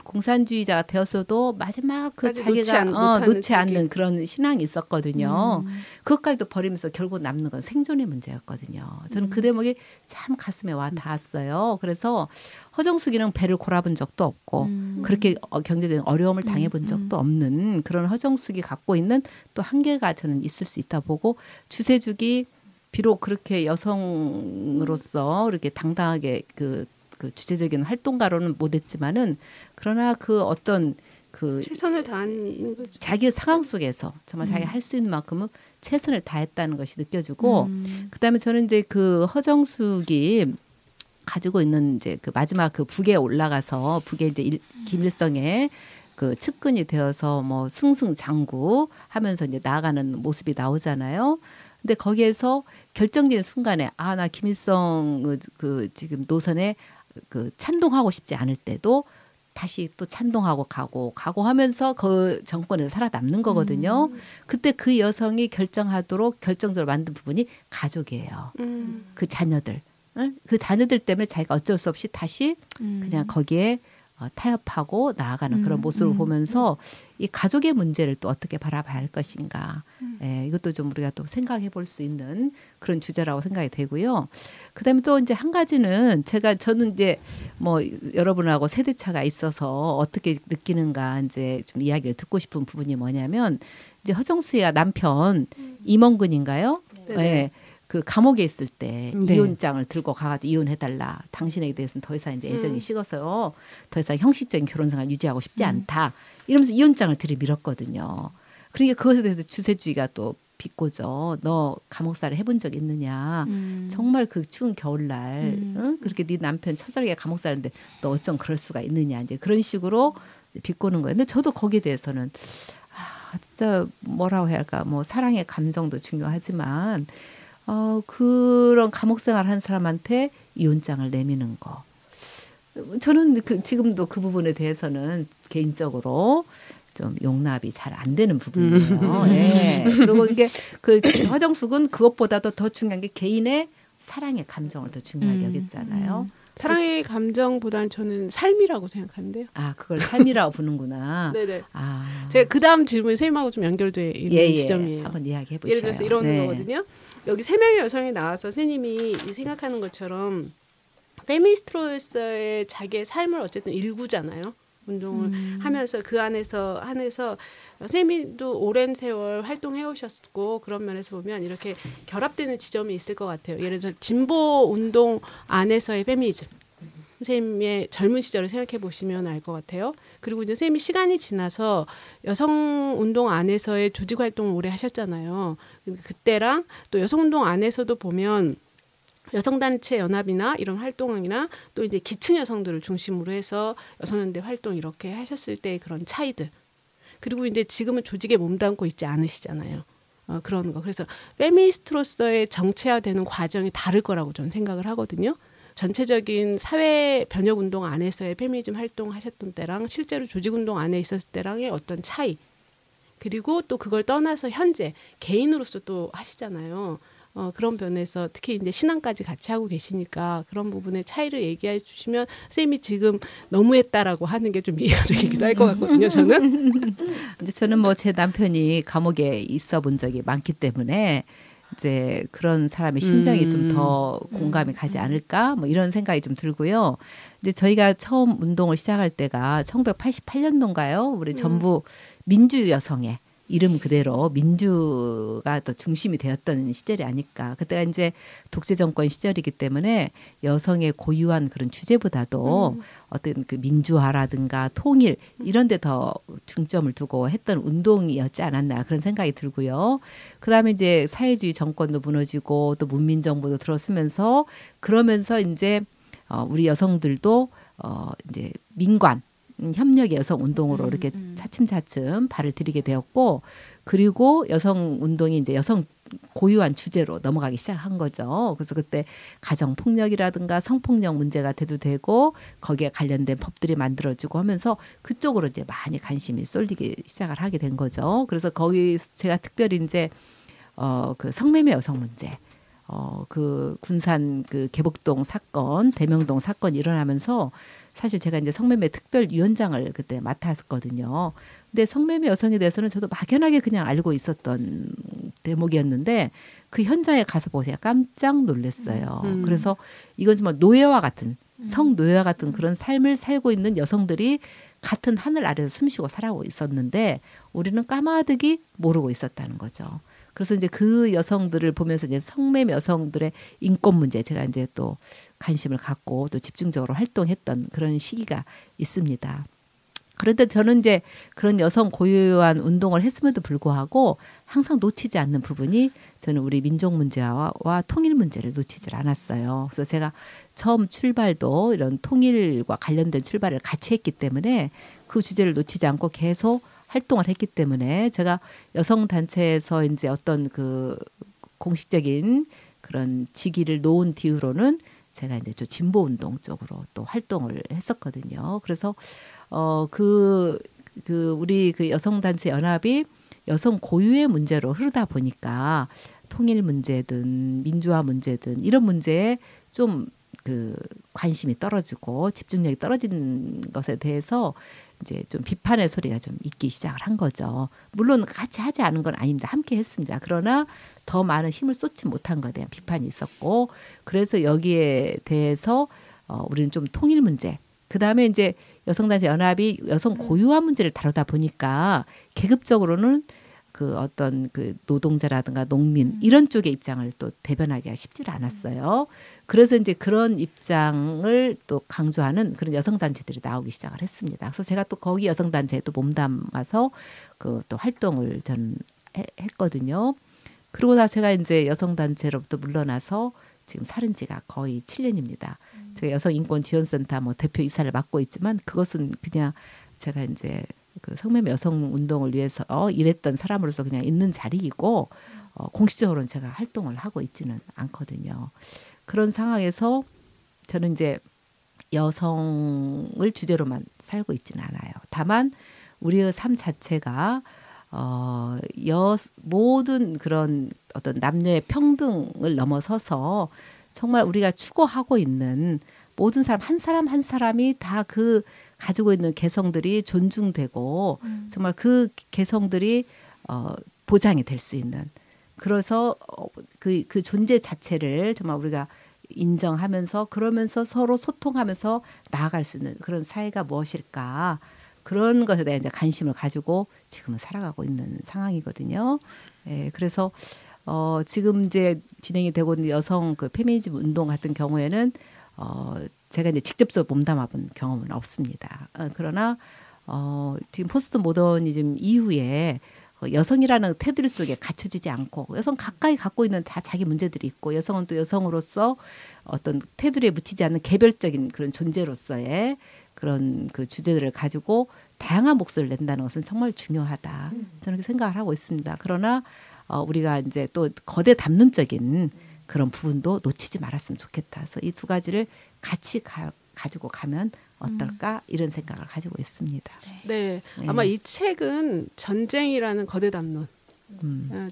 공산주의자가 되었어도 마지막 그 자기가 놓지 않는 그런 신앙이 있었거든요. 그것까지도 버리면서 결국 남는 건 생존의 문제였거든요. 저는 그 대목이 참 가슴에 와 닿았어요. 그래서 허정숙이는 배를 골아본 적도 없고 그렇게 경제적인 어려움을 당해본 적도 없는 그런 허정숙이 갖고 있는 또 한계가 저는 있을 수 있다 보고 주세죽이 비록 그렇게 여성으로서 이렇게 당당하게 그 주체적인 활동가로는 못했지만은 그러나 그 어떤 그 최선을 다하는 거죠. 자기의 상황 속에서 정말 자기가 할 수 있는 만큼은 최선을 다했다는 것이 느껴지고 그다음에 저는 이제 그 허정숙이 가지고 있는 이제 그 마지막 그 북에 올라가서 북에 이제 김일성의 그 측근이 되어서 뭐 승승장구 하면서 이제 나아가는 모습이 나오잖아요. 근데 거기에서 결정적인 순간에 나 김일성 그 지금 노선에 그 찬동하고 싶지 않을 때도 다시 또 찬동하고 가고 하면서 그 정권에서 살아남는 거거든요. 그때 그 여성이 결정하도록 결정적으로 만든 부분이 가족이에요. 그 자녀들. 그 자녀들 때문에 자기가 어쩔 수 없이 다시 그냥 거기에 타협하고 나아가는 그런 모습을 보면서 이 가족의 문제를 또 어떻게 바라봐야 할 것인가. 이것도 좀 우리가 또 생각해 볼 수 있는 그런 주제라고 생각이 되고요. 그다음에 또 이제 한 가지는 저는 이제 뭐 여러분하고 세대차가 있어서 어떻게 느끼는가 이제 좀 이야기를 듣고 싶은 부분이 뭐냐면 이제 허정수의 남편 임원근인가요? 네. 그 감옥에 있을 때 이혼장을 들고 가가지고 이혼해달라. 당신에게 대해서는 더 이상 이제 애정이 식어서 더 이상 형식적인 결혼생활 유지하고 싶지 않다. 이러면서 이혼장을 들이밀었거든요. 그러니까 그것에 대해서 주세주의가 또 비꼬죠. 너 감옥살이 해본 적 있느냐. 정말 그 추운 겨울날 그렇게 네 남편 처절하게 감옥살인데 너 어쩜 그럴 수가 있느냐. 이제 그런 식으로 비꼬는 거예요. 근데 저도 거기에 대해서는 진짜 뭐라고 해야 할까. 뭐 사랑의 감정도 중요하지만 그런 감옥 생활 한 사람한테 이혼장을 내미는 거. 저는 지금도 그 부분에 대해서는 개인적으로 좀 용납이 잘 안 되는 부분이에요. 네. 그리고 이게 그 화정숙은 그것보다도 더 중요한 게 개인의 사랑의 감정을 더 중요하게 여겼잖아요. 사랑의 감정보다는 저는 삶이라고 생각하는데요. 아, 그걸 삶이라고 부는구나. 네네. 아, 제가 그 다음 질문이 선생님하고 좀 연결돼 있는 지점이에요. 한번 이야기해 보세요. 예를 들어서 이런 거거든요. 여기 3명의 여성이 나와서 선생님이 생각하는 것처럼 페미니스트로서의 자기의 삶을 어쨌든 일구잖아요. 운동을 하면서 그 안에서 선생님도 오랜 세월 활동해 오셨고 그런 면에서 보면 이렇게 결합되는 지점이 있을 것 같아요. 예를 들어서 진보 운동 안에서의 페미니즘. 선생님의 젊은 시절을 생각해 보시면 알 것 같아요. 그리고 이제 선생님이 시간이 지나서 여성 운동 안에서의 조직 활동을 오래 하셨잖아요. 그때랑 또 여성 운동 안에서도 보면 여성단체 연합이나 이런 활동이나 또 이제 기층 여성들을 중심으로 해서 여성연대 활동 이렇게 하셨을 때의 그런 차이들. 그리고 이제 지금은 조직에 몸담고 있지 않으시잖아요. 그런 거. 그래서 페미니스트로서의 정체화되는 과정이 다를 거라고 저는 생각을 하거든요. 전체적인 사회 변혁 운동 안에서의 페미니즘 활동하셨던 때랑 실제로 조직 운동 안에 있었을 때랑의 어떤 차이. 그리고 또 그걸 떠나서 현재 개인으로서 또 하시잖아요. 그런 면에서 특히 이제 신앙까지 같이 하고 계시니까 그런 부분의 차이를 얘기해 주시면 선생님이 지금 너무했다라고 하는 게 좀 이해가 되기도 할 것 같거든요. 저는. 이제 저는 뭐 제 남편이 감옥에 있어 본 적이 많기 때문에 이제 그런 사람의 심정이 좀 더 공감이 가지 않을까 뭐 이런 생각이 좀 들고요. 이제 저희가 처음 운동을 시작할 때가 1988년도인가요? 우리 전부 민주 여성의 이름 그대로 민주가 더 중심이 되었던 시절이 아닐까. 그때가 이제 독재 정권 시절이기 때문에 여성의 고유한 그런 주제보다도 어떤 그 민주화라든가 통일 이런 데 더 중점을 두고 했던 운동이었지 않았나 그런 생각이 들고요. 그다음에 이제 사회주의 정권도 무너지고 또 문민정부도 들어서면서 그러면서 이제 우리 여성들도 이제 민관 협력의 여성 운동으로 이렇게 차츰차츰 발을 들이게 되었고 그리고 여성 운동이 이제 여성 고유한 주제로 넘어가기 시작한 거죠. 그래서 그때 가정 폭력이라든가 성폭력 문제가 대두되고 거기에 관련된 법들이 만들어지고 하면서 그쪽으로 이제 많이 관심이 쏠리기 시작을 하게 된 거죠. 그래서 거기 제가 특별히 이제 그 성매매 여성 문제 그 군산 그 개복동 사건, 대명동 사건이 일어나면서 사실 제가 이제 성매매 특별위원장을 그때 맡았거든요. 근데 성매매 여성에 대해서는 저도 막연하게 그냥 알고 있었던 대목이었는데 그 현장에 가서 보고 제가 깜짝 놀랐어요. 그래서 이건 정말 노예와 같은 성노예와 같은 그런 삶을 살고 있는 여성들이 같은 하늘 아래서 숨쉬고 살아오고 있었는데 우리는 까마득이 모르고 있었다는 거죠. 그래서 이제 그 여성들을 보면서 이제 성매매 여성들의 인권 문제 제가 이제 또 관심을 갖고 또 집중적으로 활동했던 그런 시기가 있습니다. 그런데 저는 이제 그런 여성 고유한 운동을 했음에도 불구하고 항상 놓치지 않는 부분이 저는 우리 민족 문제와 통일 문제를 놓치질 않았어요. 그래서 제가 처음 출발도 이런 통일과 관련된 출발을 같이 했기 때문에 그 주제를 놓치지 않고 계속 활동을 했기 때문에 제가 여성 단체에서 이제 어떤 그 공식적인 그런 직위를 놓은 뒤로는 제가 이제 좀 진보 운동 쪽으로 또 활동을 했었거든요. 그래서 우리 그 여성 단체 연합이 여성 고유의 문제로 흐르다 보니까 통일 문제든 민주화 문제든 이런 문제에 좀 그 관심이 떨어지고 집중력이 떨어진 것에 대해서 이제 좀 비판의 소리가 좀 있기 시작을 한 거죠. 물론 같이 하지 않은 건 아닙니다. 함께 했습니다. 그러나 더 많은 힘을 쏟지 못한 것에 대한 비판이 있었고 그래서 여기에 대해서 우리는 좀 통일 문제 그다음에 이제 여성단체 연합이 여성 고유한 문제를 다루다 보니까 계급적으로는 그 어떤 그 노동자라든가 농민 이런 쪽의 입장을 또 대변하기가 쉽지 않았어요. 그래서 이제 그런 입장을 또 강조하는 그런 여성단체들이 나오기 시작을 했습니다. 그래서 제가 또 거기 여성단체에 또 몸담아서 그 또 활동을 전 했거든요. 그러고 나 제가 이제 여성단체로부터 물러나서 지금 살은 지가 거의 7년입니다. 제가 여성인권지원센터 뭐 대표 이사를 맡고 있지만 그것은 그냥 제가 이제 그 성매매 여성 운동을 위해서 일했던 사람으로서 그냥 있는 자리이고 공식적으로는 제가 활동을 하고 있지는 않거든요. 그런 상황에서 저는 이제 여성을 주제로만 살고 있지는 않아요. 다만 우리의 삶 자체가 모든 그런 어떤 남녀의 평등을 넘어서서 정말 우리가 추구하고 있는 모든 사람 한 사람이 다 그 가지고 있는 개성들이 존중되고 정말 그 개성들이 보장이 될 수 있는 그래서 그 존재 자체를 정말 우리가 인정하면서 그러면서 서로 소통하면서 나아갈 수 있는 그런 사회가 무엇일까 그런 것에 대해 이제 관심을 가지고 지금은 살아가고 있는 상황이거든요. 예, 그래서 지금 이제 진행이 되고 있는 여성 그 페미니즘 운동 같은 경우에는 제가 이제 직접적으로 몸담아본 경험은 없습니다. 그러나 지금 포스트 모더니즘 이후에 여성이라는 테두리 속에 갇혀지지 않고 여성 가까이 갖고 있는 다 자기 문제들이 있고 여성은 또 여성으로서 어떤 테두리에 묻히지 않는 개별적인 그런 존재로서의 그런 그 주제들을 가지고 다양한 목소리를 낸다는 것은 정말 중요하다. 저는 그렇게 생각을 하고 있습니다. 그러나 우리가 이제 또 거대 담론적인 그런 부분도 놓치지 말았으면 좋겠다. 그래서 이 두 가지를 같이 가지고 가면 어떨까 이런 생각을 가지고 있습니다. 네, 아마 이 책은 전쟁이라는 거대 담론,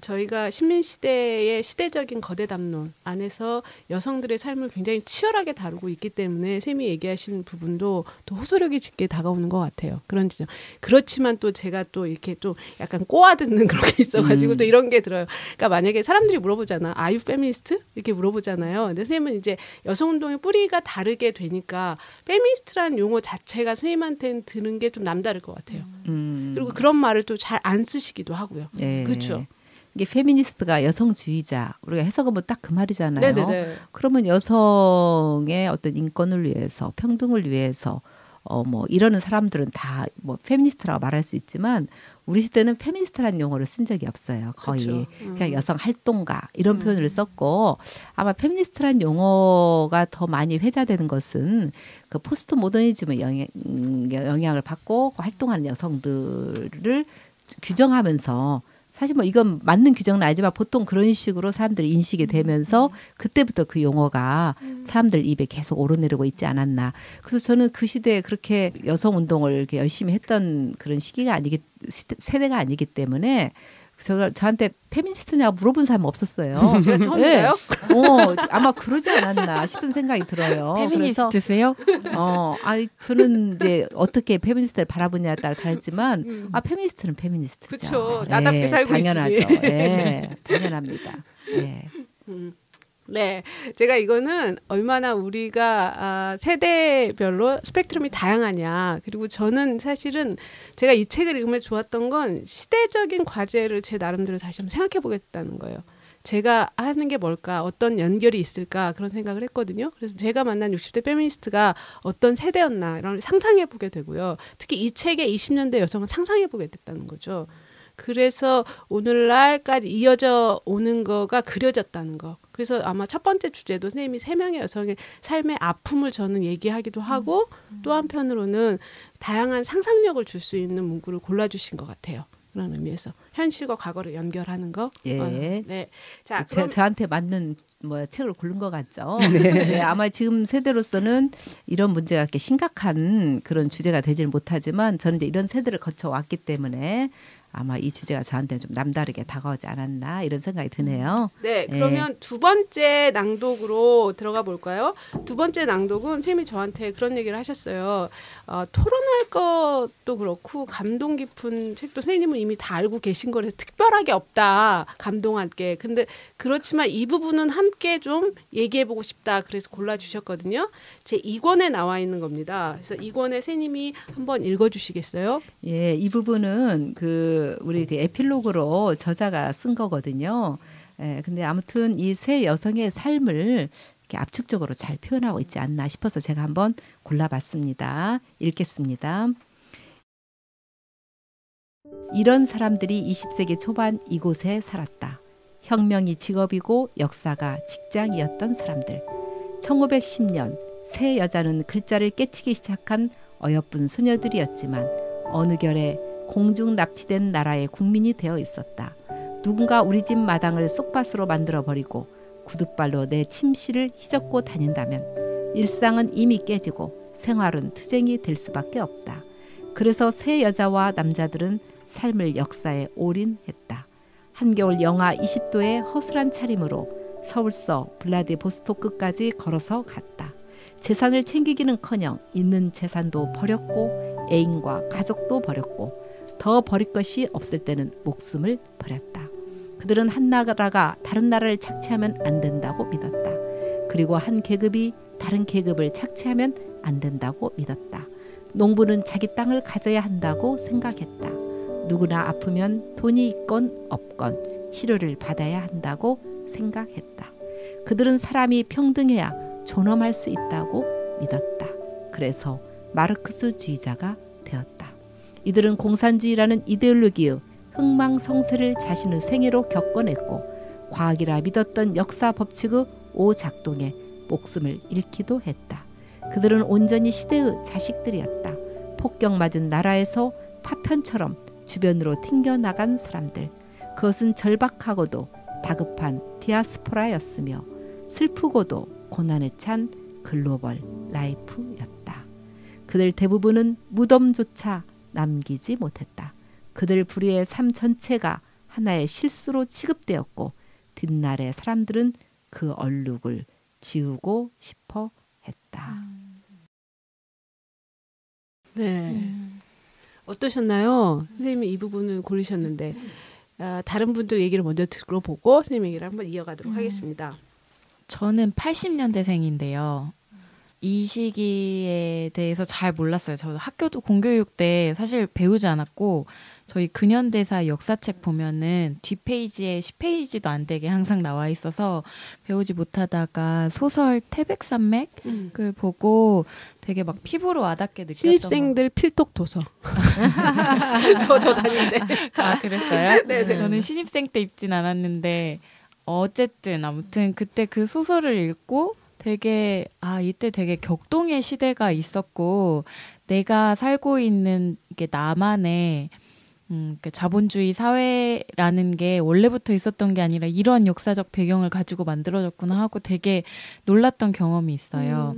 저희가 식민시대의 시대적인 거대 담론 안에서 여성들의 삶을 굉장히 치열하게 다루고 있기 때문에 쌤이 얘기하신 부분도 또 호소력이 짙게 다가오는 것 같아요. 그런 지점. 그렇지만 또 제가 또 이렇게 또 약간 꼬아듣는 그런 게 있어가지고 또 이런 게 들어요. 그러니까 만약에 사람들이 물어보잖아. Are you feminist? 이렇게 물어보잖아요. 근데 쌤은 이제 여성운동의 뿌리가 다르게 되니까 페미니스트라는 용어 자체가 선생님한테는 드는 게 좀 남다를 것 같아요. 그리고 그런 말을 또 잘 안 쓰시기도 하고요. 네. 그렇죠. 이게 페미니스트가 여성주의자 우리가 해석하면 딱 그 말이잖아요. 네네네. 그러면 여성의 어떤 인권을 위해서 평등을 위해서 뭐 이러는 사람들은 다 뭐 페미니스트라고 말할 수 있지만 우리 시대는 페미니스트라는 용어를 쓴 적이 없어요. 거의 그렇죠. 그냥 여성 활동가 이런 표현을 썼고 아마 페미니스트라는 용어가 더 많이 회자되는 것은 그 포스트 모더니즘의 영향을 받고 활동하는 여성들을 규정하면서 사실 뭐 이건 맞는 규정은 아니지만 보통 그런 식으로 사람들이 인식이 되면서 그때부터 그 용어가 사람들 입에 계속 오르내리고 있지 않았나. 그래서 저는 그 시대에 그렇게 여성 운동을 이렇게 열심히 했던 그런 세대가 아니기 때문에 저한테 페미니스트냐고 물어본 사람 없었어요. 제가 처음인가요? 네. 아마 그러지 않았나 싶은 생각이 들어요. 페미니스트세요? 저는 이제 어떻게 페미니스트를 바라보냐에 따라 다르지만 페미니스트는 페미니스트죠. 그렇죠. 나답게 살고 당연하죠. 있으니. 네, 당연합니다. 네. 네, 제가 이거는 얼마나 우리가 세대별로 스펙트럼이 다양하냐. 그리고 저는 사실은 제가 이 책을 읽으면서 좋았던 건 시대적인 과제를 제 나름대로 다시 한번 생각해 보게 됐다는 거예요. 제가 하는 게 뭘까? 어떤 연결이 있을까? 그런 생각을 했거든요. 그래서 제가 만난 60대 페미니스트가 어떤 세대였나 이런 상상해 보게 되고요. 특히 이 책의 20년대 여성을 상상해 보게 됐다는 거죠. 그래서 오늘날까지 이어져 오는 거가 그려졌다는 거. 그래서 아마 첫 번째 주제도 선생님이 3명의 여성의 삶의 아픔을 저는 얘기하기도 하고 또 한편으로는 다양한 상상력을 줄 수 있는 문구를 골라주신 것 같아요. 그런 의미에서 현실과 과거를 연결하는 거. 예. 네. 자, 그럼 저한테 맞는 책을 고른 것 같죠. 네, 아마 지금 세대로서는 이런 문제가 이렇게 심각한 그런 주제가 되지는 못하지만 저는 이제 이런 세대를 거쳐왔기 때문에 아마 이 주제가 저한테는 좀 남다르게 다가오지 않았나 이런 생각이 드네요. 네, 그러면 두 번째 낭독으로 들어가 볼까요? 두 번째 낭독은 쌤이 저한테 그런 얘기를 하셨어요. 토론할 것도 그렇고 감동 깊은 책도 선생님은 이미 다 알고 계신 거라서 특별하게 없다. 감동할 게. 근데 그렇지만 이 부분은 함께 좀 얘기해보고 싶다. 그래서 골라주셨거든요. 제 2권에 나와 있는 겁니다. 그래서 2권에 선생님이 한번 읽어주시겠어요? 예, 이 부분은 우리 그 에필로그로 저자가 쓴 거거든요. 예, 근데 아무튼 이 세 여성의 삶을 이렇게 압축적으로 잘 표현하고 있지 않나 싶어서 제가 한번 골라봤습니다. 읽겠습니다. 이런 사람들이 20세기 초반 이곳에 살았다. 혁명이 직업이고 역사가 직장이었던 사람들. 1910년 세 여자는 글자를 깨치기 시작한 어여쁜 소녀들이었지만 어느 결에 공중 납치된 나라의 국민이 되어 있었다. 누군가 우리 집 마당을 쏙밭으로 만들어버리고 구둣발로 내 침실을 휘젓고 다닌다면 일상은 이미 깨지고 생활은 투쟁이 될 수밖에 없다. 그래서 세 여자와 남자들은 삶을 역사에 올인했다. 한겨울 영하 20도의 허술한 차림으로 서울서 블라디보스토크까지 걸어서 갔다. 재산을 챙기기는커녕 있는 재산도 버렸고 애인과 가족도 버렸고 더 버릴 것이 없을 때는 목숨을 버렸다. 그들은 한 나라가 다른 나라를 착취하면 안 된다고 믿었다. 그리고 한 계급이 다른 계급을 착취하면 안 된다고 믿었다. 농부는 자기 땅을 가져야 한다고 생각했다. 누구나 아프면 돈이 있건 없건 치료를 받아야 한다고 생각했다. 그들은 사람이 평등해야 존엄할 수 있다고 믿었다. 그래서 마르크스주의자가 되었다. 이들은 공산주의라는 이데올로기의 흥망성쇠를 자신의 생애로 겪어냈고 과학이라 믿었던 역사 법칙의 오작동에 목숨을 잃기도 했다. 그들은 온전히 시대의 자식들이었다. 폭격맞은 나라에서 파편처럼 주변으로 튕겨나간 사람들. 그것은 절박하고도 다급한 디아스포라였으며 슬프고도 고난에 찬 글로벌 라이프였다. 그들 대부분은 무덤조차 남기지 못했다. 그들 불의의 삶 전체가 하나의 실수로 취급되었고 뒷날의 사람들은 그 얼룩을 지우고 싶어 했다. 네. 어떠셨나요? 선생님이 이 부분을 고르셨는데 다른 분들 얘기를 먼저 들어보고 선생님 얘기를 한번 이어가도록 하겠습니다. 저는 80년대생인데요. 이 시기에 대해서 잘 몰랐어요. 저도 학교도 공교육 때 사실 배우지 않았고 저희 근현대사 역사책 보면은 뒷페이지에 10페이지도 안 되게 항상 나와 있어서 배우지 못하다가 소설 태백산맥을 보고 되게 막 피부로 와닿게 느꼈던 신입생들 필독 도서. 저 다닐 때. 아 그랬어요? 네네. 저는 신입생 때 읽진 않았는데 어쨌든 아무튼 그때 그 소설을 읽고 되게 이때 되게 격동의 시대가 있었고 내가 살고 있는 이게 나만의 자본주의 사회라는 게 원래부터 있었던 게 아니라 이런 역사적 배경을 가지고 만들어졌구나 하고 되게 놀랐던 경험이 있어요.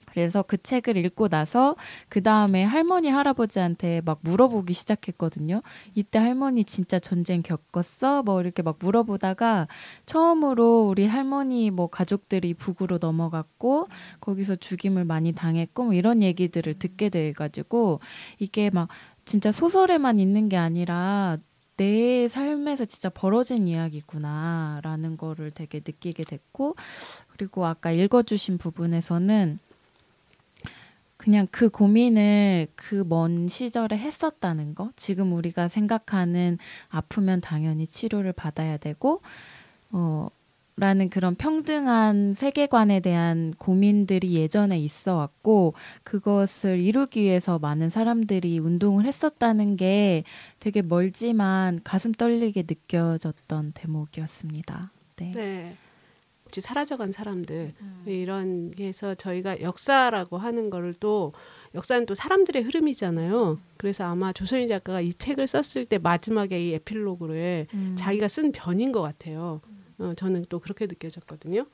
그래서 그 책을 읽고 나서 그 다음에 할머니 할아버지한테 막 물어보기 시작했거든요. 이때 할머니 진짜 전쟁 겪었어? 뭐 이렇게 막 물어보다가 처음으로 우리 할머니 뭐 가족들이 북으로 넘어갔고 거기서 죽임을 많이 당했고 뭐 이런 얘기들을 듣게 돼가지고 이게 막 진짜 소설에만 있는 게 아니라 내 삶에서 진짜 벌어진 이야기구나라는 거를 되게 느끼게 됐고 그리고 아까 읽어주신 부분에서는 그냥 그 고민을 그 먼 시절에 했었다는 거. 지금 우리가 생각하는 아프면 당연히 치료를 받아야 되고 라는 그런 평등한 세계관에 대한 고민들이 예전에 있어 왔고 그것을 이루기 위해서 많은 사람들이 운동을 했었다는 게 되게 멀지만 가슴 떨리게 느껴졌던 대목이었습니다. 네. 네. 사라져간 사람들 이런 게서 저희가 역사라고 하는 거를 또 역사는 또 사람들의 흐름이잖아요. 그래서 아마 조선희 작가가 이 책을 썼을 때 마지막에 이 에필로그에 자기가 쓴 변인 것 같아요. 저는 또 그렇게 느껴졌거든요.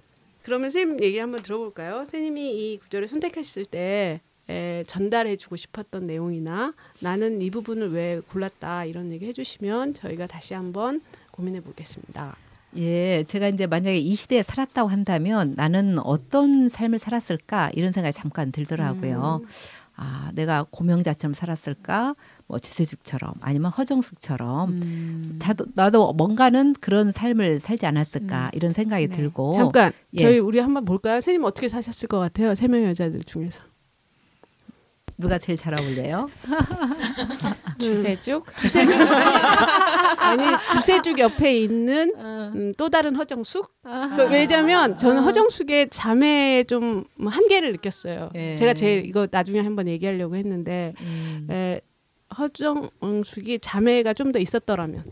그러면 선생님 얘기 한번 들어볼까요? 선생님이 이 구절을 선택했을 때 전달해주고 싶었던 내용이나 나는 이 부분을 왜 골랐다 이런 얘기 해주시면 저희가 다시 한번 고민해 보겠습니다. 예, 제가 이제 만약에 이 시대에 살았다고 한다면 나는 어떤 삶을 살았을까 이런 생각이 잠깐 들더라고요. 내가 고명자처럼 살았을까? 뭐 주세죽처럼 아니면 허정숙처럼 나도 뭔가는 그런 삶을 살지 않았을까 이런 생각이 들고 잠깐 우리 한번 볼까요? 선생님 어떻게 사셨을 것 같아요? 3명의 여자들 중에서 누가 제일 잘 어울려요? 주세죽? 아니 주세죽 옆에 있는 또 다른 허정숙? 왜냐면 저는 허정숙의 자매에 좀 한계를 느꼈어요. 제가 제일 이거 나중에 한번 얘기하려고 했는데 허정숙이 자매가 좀 더 있었더라면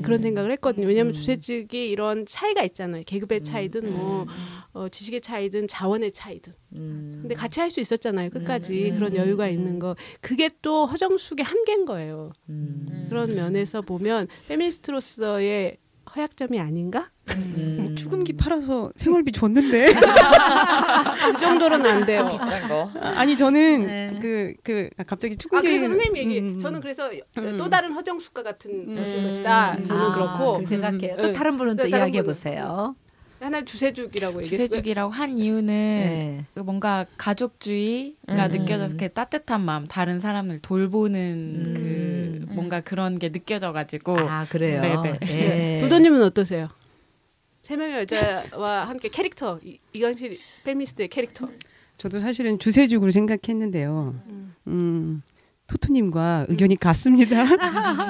그런 생각을 했거든요. 왜냐하면 주세죽이 이런 차이가 있잖아요. 계급의 차이든 뭐 지식의 차이든 자원의 차이든 근데 같이 할 수 있었잖아요. 끝까지 그런 여유가 있는 거 그게 또 허정숙의 한계인 거예요. 그런 면에서 보면 페미니스트로서의 허약점이 아닌가? 뭐 축음기 팔아서 생활비 줬는데 그 정도로는 안 돼요. 비싼 거. 아니 저는 네. 갑자기 축음기 그래서 선생님 얘기 저는 그래서 또 다른 허정숙과 같은 것일 것이다. 저는 그렇고 그렇게 생각해요. 또 다른 분은 또 다른 이야기해 분은 보세요. 하나 주세죽이라고 얘기했어요. 주세죽이라고 한 이유는 네. 뭔가 가족주의가 느껴져서 이렇게 따뜻한 마음, 다른 사람을 돌보는 그 뭔가 그런 게 느껴져가지고. 아 그래요. 네네. 네. 도도님은 어떠세요? 세 명의 여자와 함께 캐릭터 이강실 페미니스트의 캐릭터. 저도 사실은 주세죽으로 생각했는데요. 토토님과 의견이 같습니다.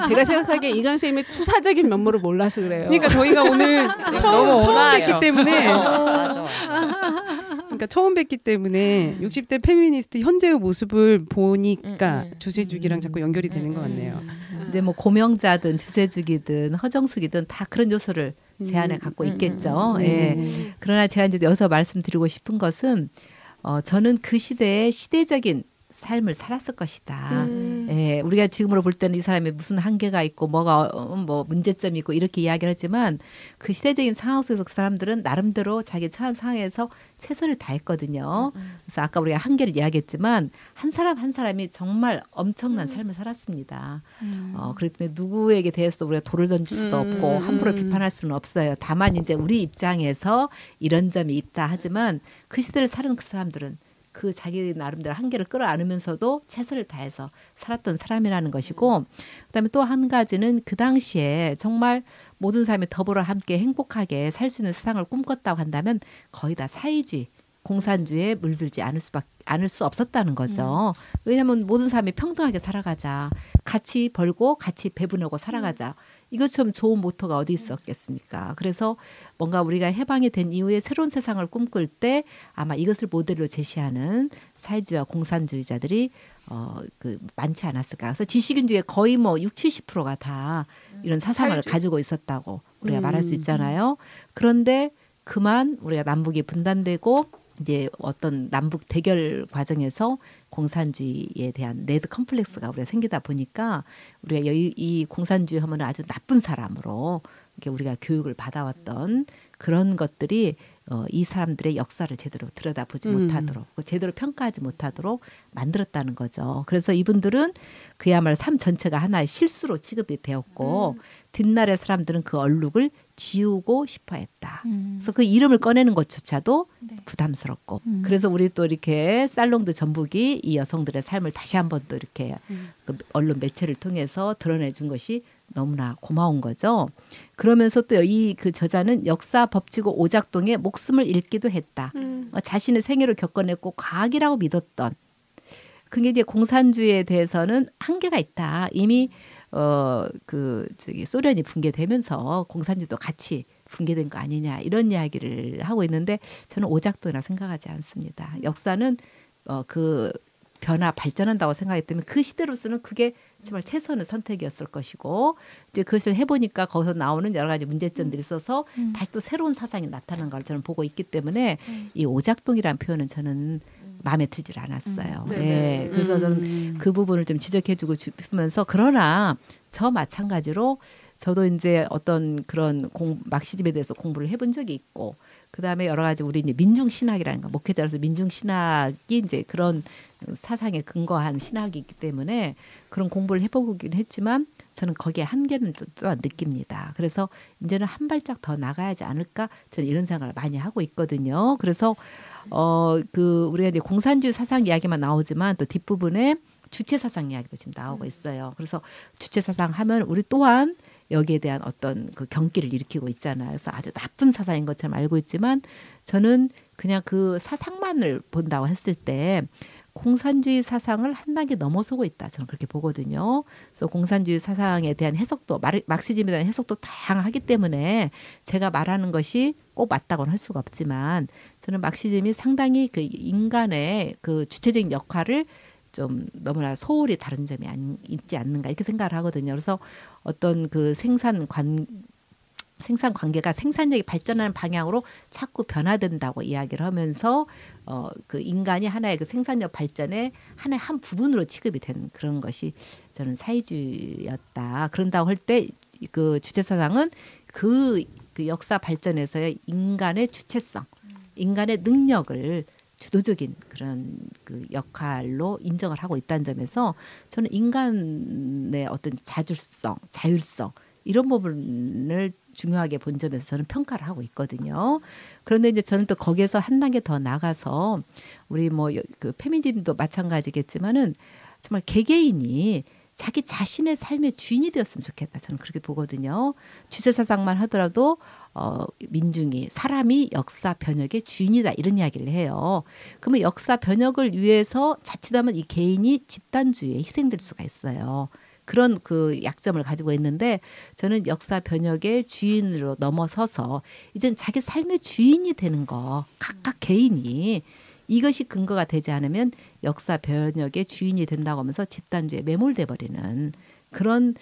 제가 생각하기에 이강 쌤의 투사적인 면모를 몰라서 그래요. 그러니까 저희가 오늘 처음 뵙기 때문에 맞아. 그러니까 처음 뵙기 때문에 60대 페미니스트 현재의 모습을 보니까 주세죽이랑 자꾸 연결이 되는 것 같네요. 근데 뭐 고명자든 주세죽이든 허정숙이든 다 그런 요소를 제 안에 갖고 있겠죠. 예. 그러나 제가 이제 여기서 말씀드리고 싶은 것은 저는 그 시대의 시대적인 삶을 살았을 것이다. 예, 우리가 지금으로 볼 때는 이 사람이 무슨 한계가 있고 뭐가 뭐 문제점이 있고 이렇게 이야기를 하지만 그 시대적인 상황 속에서 그 사람들은 나름대로 자기 처한 상황에서 최선을 다했거든요. 그래서 아까 우리가 한계를 이야기했지만 한 사람 한 사람이 정말 엄청난 삶을 살았습니다. 그렇기 때문에 누구에게 대해서도 우리가 돌을 던질 수도 없고 함부로 비판할 수는 없어요. 다만 이제 우리 입장에서 이런 점이 있다 하지만 그 시대를 사는 그 사람들은 그 자기 나름대로 한계를 끌어안으면서도 최선을 다해서 살았던 사람이라는 것이고 그다음에 또 한 가지는 그 당시에 정말 모든 사람이 더불어 함께 행복하게 살 수 있는 세상을 꿈꿨다고 한다면 거의 다 사회주의, 공산주의에 물들지 않을 수 없었다는 거죠. 왜냐하면 모든 사람이 평등하게 살아가자. 같이 벌고 같이 배분하고 살아가자. 이것처럼 좋은 모토가 어디 있었겠습니까? 그래서 뭔가 우리가 해방이 된 이후에 새로운 세상을 꿈꿀 때 아마 이것을 모델로 제시하는 사회주의와 공산주의자들이 많지 않았을까. 그래서 지식인주의 거의 뭐 60~70%가 다 이런 사상을 가지고 있었다고 우리가 말할 수 있잖아요. 그런데 그만 우리가 남북이 분단되고 이제 어떤 남북 대결 과정에서 공산주의에 대한 레드 컴플렉스가 우리가 생기다 보니까 우리가 이 공산주의 하면 아주 나쁜 사람으로 이렇게 우리가 교육을 받아왔던 그런 것들이 이 사람들의 역사를 제대로 들여다보지 못하도록 제대로 평가하지 못하도록 만들었다는 거죠. 그래서 이분들은 그야말로 삶 전체가 하나의 실수로 취급이 되었고 뒷날의 사람들은 그 얼룩을 지우고 싶어 했다. 그래서 그 이름을 꺼내는 것조차도 부담스럽고 그래서 우리 또 이렇게 살롱드 전북이 이 여성들의 삶을 다시 한번 또 이렇게 그 언론 매체를 통해서 드러내준 것이 너무나 고마운 거죠. 그러면서 또 이 그 저자는 역사 법치고 오작동에 목숨을 잃기도 했다. 자신의 생애로 겪어냈고 과학이라고 믿었던 그게 이제 공산주의에 대해서는 한계가 있다. 이미 소련이 붕괴되면서 공산주의도 같이 붕괴된 거 아니냐 이런 이야기를 하고 있는데 저는 오작동이라 생각하지 않습니다. 역사는 그 변화 발전한다고 생각했기 때문에 그 시대로서는 그게 정말 최선의 선택이었을 것이고 이제 그것을 해보니까 거기서 나오는 여러 가지 문제점들이 있어서 다시 또 새로운 사상이 나타나는 걸 저는 보고 있기 때문에 이 오작동이라는 표현은 저는 마음에 들질 않았어요. 네. 그래서 저는 그 부분을 좀 지적해주고 싶으면서 그러나 저 마찬가지로 저도 이제 어떤 그런 막시즘에 대해서 공부를 해본 적이 있고 그다음에 여러 가지 우리 이제 민중신학이라는 거 목회자로서 민중신학이 이제 그런 사상에 근거한 신학이 있기 때문에 그런 공부를 해보긴 했지만 저는 거기에 한계는 또한 느낍니다. 그래서 이제는 한 발짝 더 나가야지 않을까 저는 이런 생각을 많이 하고 있거든요. 그래서 우리가 이제 공산주의 사상 이야기만 나오지만 또 뒷부분에 주체 사상 이야기도 지금 나오고 있어요. 그래서 주체 사상 하면 우리 또한 여기에 대한 어떤 그 경기를 일으키고 있잖아요. 그래서 아주 나쁜 사상인 것처럼 알고 있지만 저는 그냥 그 사상만을 본다고 했을 때 공산주의 사상을 한 단계 넘어서고 있다. 저는 그렇게 보거든요. 그래서 공산주의 사상에 대한 해석도 막시즘에 대한 해석도 다양하기 때문에 제가 말하는 것이 꼭 맞다고는 할 수가 없지만 저는 막시즘이 상당히 그 인간의 그 주체적인 역할을 좀 너무나 소홀히 다른 점이 있지 않는가 이렇게 생각을 하거든요. 그래서 어떤 그 생산 관계가 생산력이 발전하는 방향으로 자꾸 변화된다고 이야기를 하면서 그 인간이 하나의 그 생산력 발전의 하나의 한 부분으로 취급이 된 그런 것이 저는 사회주의였다. 그런다고 할 때 그 주체사상은 그 그 역사 발전에서의 인간의 주체성, 인간의 능력을 주도적인 그런 그 역할로 인정을 하고 있다는 점에서 저는 인간의 어떤 자율성 이런 부분을 중요하게 본 점에서 저는 평가를 하고 있거든요. 그런데 이제 저는 또 거기에서 한 단계 더 나가서 우리 뭐 그 페미니즘도 마찬가지겠지만은 정말 개개인이 자기 자신의 삶의 주인이 되었으면 좋겠다. 저는 그렇게 보거든요. 주체사상만 하더라도 민중이 사람이 역사 변혁의 주인이다 이런 이야기를 해요. 그러면 역사 변혁을 위해서 자칫하면 이 개인이 집단주의에 희생될 수가 있어요. 그런 그 약점을 가지고 있는데 저는 역사 변혁의 주인으로 넘어서서 이젠 자기 삶의 주인이 되는 거 각각 개인이 이것이 근거가 되지 않으면 역사 변혁의 주인이 된다고 하면서 집단주의에 매몰돼 버리는 그런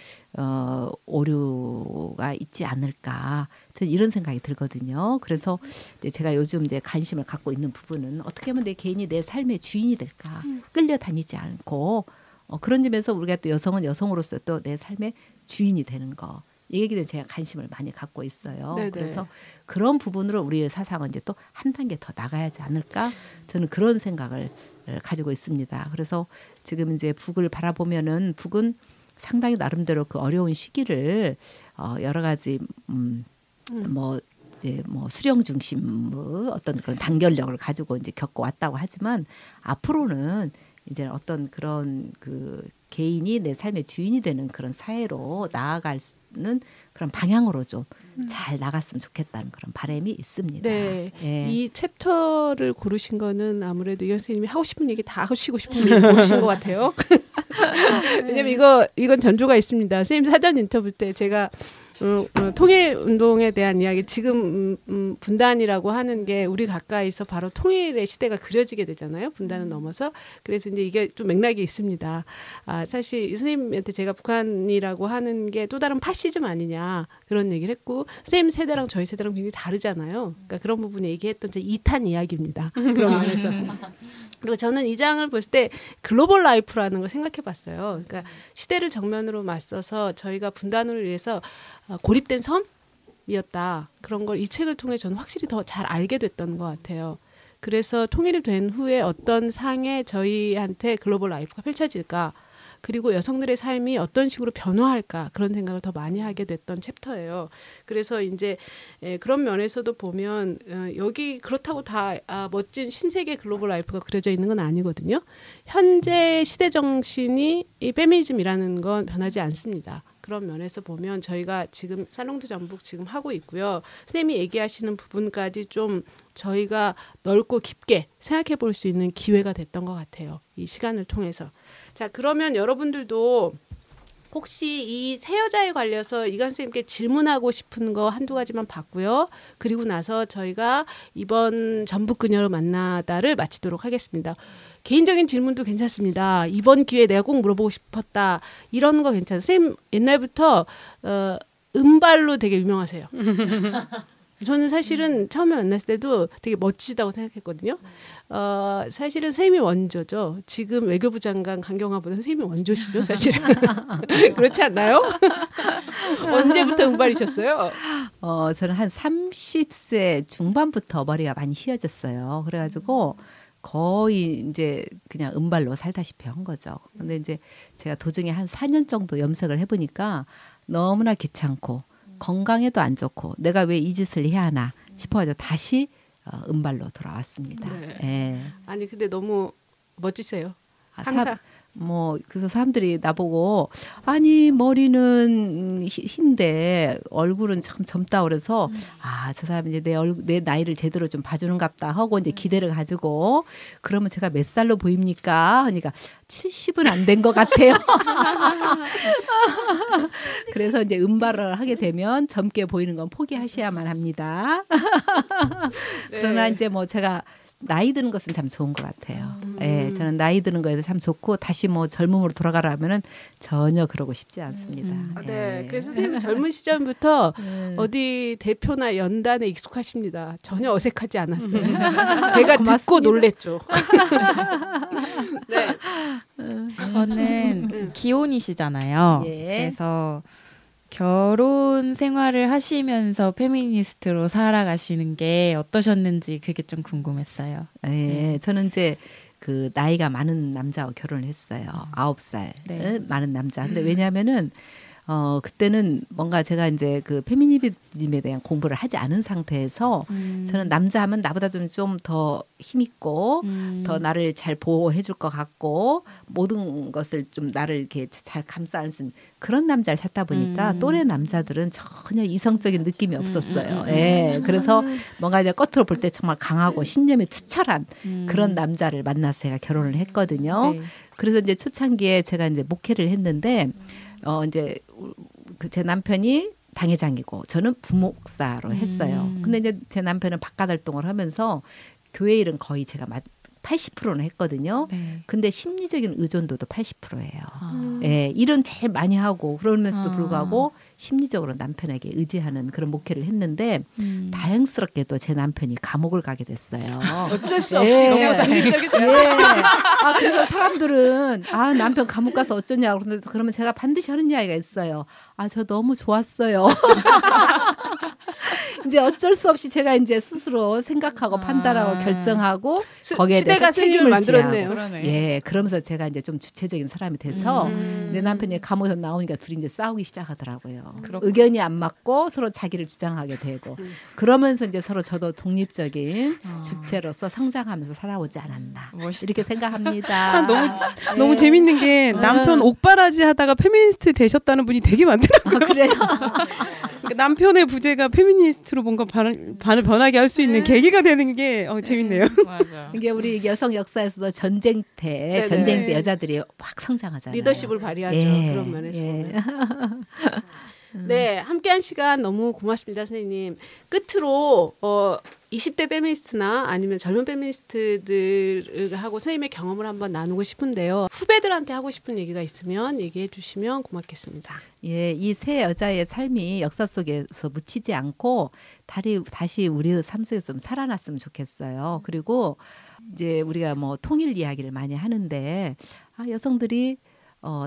오류가 있지 않을까 저는 이런 생각이 들거든요. 그래서 이제 제가 요즘 이제 관심을 갖고 있는 부분은 어떻게 하면 내 개인이 내 삶의 주인이 될까 끌려다니지 않고 그런 점에서 우리가 또 여성은 여성으로서 또 내 삶의 주인이 되는 거. 이 얘기에 제가 관심을 많이 갖고 있어요. 네네. 그래서 그런 부분으로 우리의 사상은 이제 또 한 단계 더 나가야 하지 않을까? 저는 그런 생각을 가지고 있습니다. 그래서 지금 이제 북을 바라보면은 북은 상당히 나름대로 그 어려운 시기를 여러 가지 뭐 이제 뭐 수령 중심 어떤 그런 단결력을 가지고 이제 겪고 왔다고 하지만 앞으로는 이제 어떤 그런 그 개인이 내 삶의 주인이 되는 그런 사회로 나아가는 그런 방향으로 좀 잘 나갔으면 좋겠다는 그런 바람이 있습니다. 네. 예. 이 챕터를 고르신 거는 아무래도 이 선생님이 하고 싶은 얘기 다 하시고 싶은 얘기 고르신 것 같아요. 왜냐면 이건 전조가 있습니다. 선생님 사전 인터뷰 때 제가 통일운동에 대한 이야기 지금 분단이라고 하는 게 우리 가까이서 바로 통일의 시대가 그려지게 되잖아요. 분단을 넘어서. 그래서 이제 이게 좀 맥락이 있습니다. 사실 선생님한테 제가 북한이라고 하는 게 또 다른 파시즘 아니냐 그런 얘기를 했고 선생님 세대랑 저희 세대랑 굉장히 다르잖아요. 그러니까 그런 부분에 얘기했던 제 2탄 이야기입니다. 그런 면에서. 그리고 저는 이 장을 볼 때 글로벌 라이프라는 걸 생각해 봤어요. 그러니까 시대를 정면으로 맞서서 저희가 분단으로 인해서 고립된 섬이었다. 그런 걸 이 책을 통해 저는 확실히 더 잘 알게 됐던 것 같아요. 그래서 통일이 된 후에 어떤 상에 저희한테 글로벌 라이프가 펼쳐질까. 그리고 여성들의 삶이 어떤 식으로 변화할까 그런 생각을 더 많이 하게 됐던 챕터예요. 그래서 이제 그런 면에서도 보면 여기 그렇다고 다 멋진 신세계 글로벌 라이프가 그려져 있는 건 아니거든요. 현재 시대 정신이 이 페미니즘이라는 건 변하지 않습니다. 그런 면에서 보면 저희가 지금 살롱드 전북 지금 하고 있고요. 선생님이 얘기하시는 부분까지 좀 저희가 넓고 깊게 생각해 볼 수 있는 기회가 됐던 것 같아요. 이 시간을 통해서. 자, 그러면 여러분들도 혹시 이 새 여자에 관련해서 이관 선생님께 질문하고 싶은 거 한두 가지만 봤고요. 그리고 나서 저희가 이번 전북 그녀를 만나다를 마치도록 하겠습니다. 개인적인 질문도 괜찮습니다. 이번 기회에 내가 꼭 물어보고 싶었다. 이런 거 괜찮아요. 선생님 옛날부터 음발로 되게 유명하세요. 저는 사실은 처음에 만났을 때도 되게 멋지다고 생각했거든요. 사실은 선생님이 원조죠. 지금 외교부 장관 강경화보다 선생님이 원조시죠, 사실은. 그렇지 않나요? 언제부터 음발이셨어요? 저는 한 30세 중반부터 머리가 많이 휘어졌어요. 그래가지고 거의 이제 그냥 음발로 살다시피 한 거죠. 근데 이제 제가 도중에 한 4년 정도 염색을 해보니까 너무나 귀찮고 건강에도 안 좋고 내가 왜 이 짓을 해야 하나 싶어가지고 다시 음발로 돌아왔습니다. 네. 예. 아니 근데 너무 멋지세요. 항상. 그래서 사람들이 나보고 아니 머리는 흰데 얼굴은 참 젊다 그래서 저 사람이 이제 내 나이를 제대로 좀 봐주는갑다 하고 이제 기대를 가지고 그러면 제가 몇 살로 보입니까? 하니까 70은 안 된 것 같아요. 그래서 이제 음발을 하게 되면 젊게 보이는 건 포기하셔야만 합니다. 네. 그러나 이제 뭐 제가 나이 드는 것은 참 좋은 것 같아요. 예, 저는 나이 드는 거에도 참 좋고 다시 뭐 젊음으로 돌아가라면은 전혀 그러고 싶지 않습니다. 네, 예. 그래서 선생님 젊은 시절부터 어디 대표나 연단에 익숙하십니다. 전혀 어색하지 않았어요. 제가 듣고 놀랬죠. 네. 저는 기혼이시잖아요. 예. 그래서 결혼 생활을 하시면서 페미니스트로 살아가시는 게 어떠셨는지 그게 좀 궁금했어요. 네, 저는 이제 그 나이가 많은 남자와 결혼을 했어요. 9살 네. 많은 남자. 근데 왜냐하면은 그때는 뭔가 제가 이제 그 페미니즘에 대한 공부를 하지 않은 상태에서 저는 남자 하면 나보다 좀 더 힘있고 더 나를 잘 보호해 줄 것 같고 모든 것을 좀 나를 이렇게 잘 감싸 안을 수 있는 그런 남자를 찾다 보니까 또래 남자들은 전혀 이성적인 느낌이 없었어요. 예. 그래서 뭔가 이제 겉으로 볼 때 정말 강하고 신념이 투철한 그런 남자를 만나서 제가 결혼을 했거든요. 네. 그래서 이제 초창기에 제가 이제 목회를 했는데 이제 제 남편이 당회장이고 저는 부목사로 했어요. 근데 이제 제 남편은 바깥 활동을 하면서 교회 일은 거의 제가 80%는 했거든요. 네. 근데 심리적인 의존도도 80%예요. 예, 일은 제일 많이 하고 그러면서도 불구하고 심리적으로 남편에게 의지하는 그런 목회를 했는데 다행스럽게도 제 남편이 감옥을 가게 됐어요. 어쩔 수 없이 너무 당위적이 돼요. 예. 그래서 사람들은 남편 감옥 가서 어쩌냐고 그러면 제가 반드시 하는 이야기가 있어요. 저 너무 좋았어요. 이제 어쩔 수 없이 제가 이제 스스로 생각하고 판단하고 결정하고 거기에 시대가 대해서 책임을 만들었네요. 그러네. 예, 그러면서 제가 이제 좀 주체적인 사람이 돼서 내 남편이 감옥에서 나오니까 둘이 이제 싸우기 시작하더라고요. 의견이 안 맞고 서로 자기를 주장하게 되고 그러면서 이제 서로 저도 독립적인 주체로서 성장하면서 살아오지 않았나 멋있다. 이렇게 생각합니다. 너무 재밌는 게 남편 옥바라지 하다가 페미니스트 되셨다는 분이 되게 많더라고요. 그래요? 그러니까 남편의 부재가 페미니스트로 뭔가 반을 변하게 할 수 있는 계기가 되는 게 재밌네요. 맞아. 이게 우리 여성 역사에서도 전쟁 때 여자들이 확 성장하잖아요. 리더십을 발휘하죠. 예, 그런 면에서. 예. 네, 함께한 시간 너무 고맙습니다, 선생님. 끝으로 20대 페미니스트나 아니면 젊은 페미니스트들하고 선생님의 경험을 한번 나누고 싶은데요. 후배들한테 하고 싶은 얘기가 있으면 얘기해 주시면 고맙겠습니다. 예, 이 세 여자의 삶이 역사 속에서 묻히지 않고 다시 우리 삶 속에서 좀 살아났으면 좋겠어요. 그리고 이제 우리가 뭐 통일 이야기를 많이 하는데 여성들이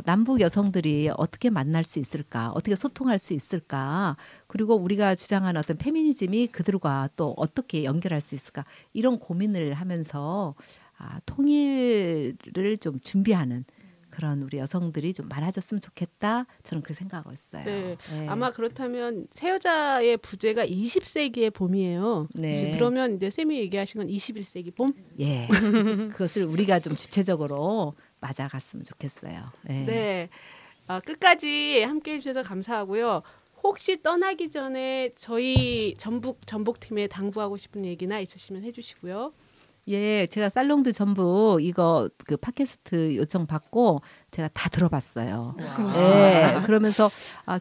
남북 여성들이 어떻게 만날 수 있을까? 어떻게 소통할 수 있을까? 그리고 우리가 주장하는 어떤 페미니즘이 그들과 또 어떻게 연결할 수 있을까? 이런 고민을 하면서 통일을 좀 준비하는 그런 우리 여성들이 좀 많아졌으면 좋겠다. 저는 그 생각하고 있어요. 네. 네. 아마 그렇다면 새 여자의 부재가 20세기의 봄이에요. 네. 그러면 이제 쌤이 얘기하신 건 21세기 봄? 예. 그것을 우리가 좀 주체적으로 맞아갔으면 좋겠어요. 네. 네. 끝까지 함께해 주셔서 감사하고요. 혹시 떠나기 전에 저희 전복팀에 당부하고 싶은 얘기나 있으시면 해주시고요. 예, 제가 살롱드 전북 이거 그 팟캐스트 요청 받고 제가 다 들어봤어요. 예, 그러면서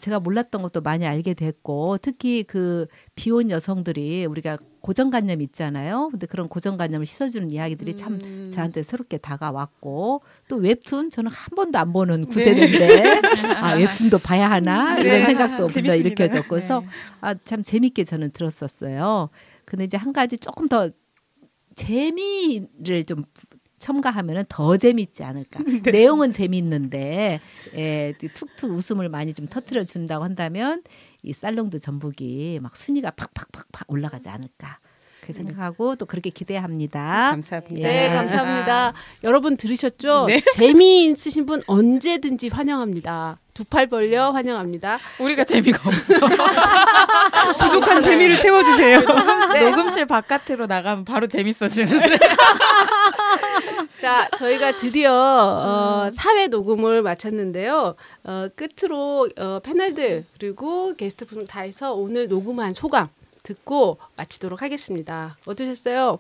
제가 몰랐던 것도 많이 알게 됐고 특히 그 비혼 여성들이 우리가 고정관념 있잖아요. 근데 그런 고정관념을 씻어주는 이야기들이 참 저한테 새롭게 다가왔고 또 웹툰 저는 한 번도 안 보는 구세대인데 웹툰도 봐야 하나 이런 생각도 먼저 일으켜졌고 그래서 참 재밌게 저는 들었었어요. 근데 이제 한 가지 조금 더 재미를 좀 첨가하면은 더 재밌지 않을까. 내용은 재밌는데 툭툭 웃음을 많이 좀 터뜨려 준다고 한다면 이 살롱드 전북이 막 순위가 팍팍팍팍 올라가지 않을까. 그 생각하고 또 그렇게 기대합니다. 감사합니다. 네, 감사합니다. 여러분 들으셨죠? 네. 재미있으신 분 언제든지 환영합니다. 두 팔 벌려 환영합니다. 우리가 재미가 없어. 부족한 재미를 채워주세요. 녹음실 바깥으로 나가면 바로 재밌어지는데. 자, 저희가 드디어 사회 녹음을 마쳤는데요. 끝으로 패널들 그리고 게스트분 다 해서 오늘 녹음한 소감 듣고 마치도록 하겠습니다. 어떠셨어요?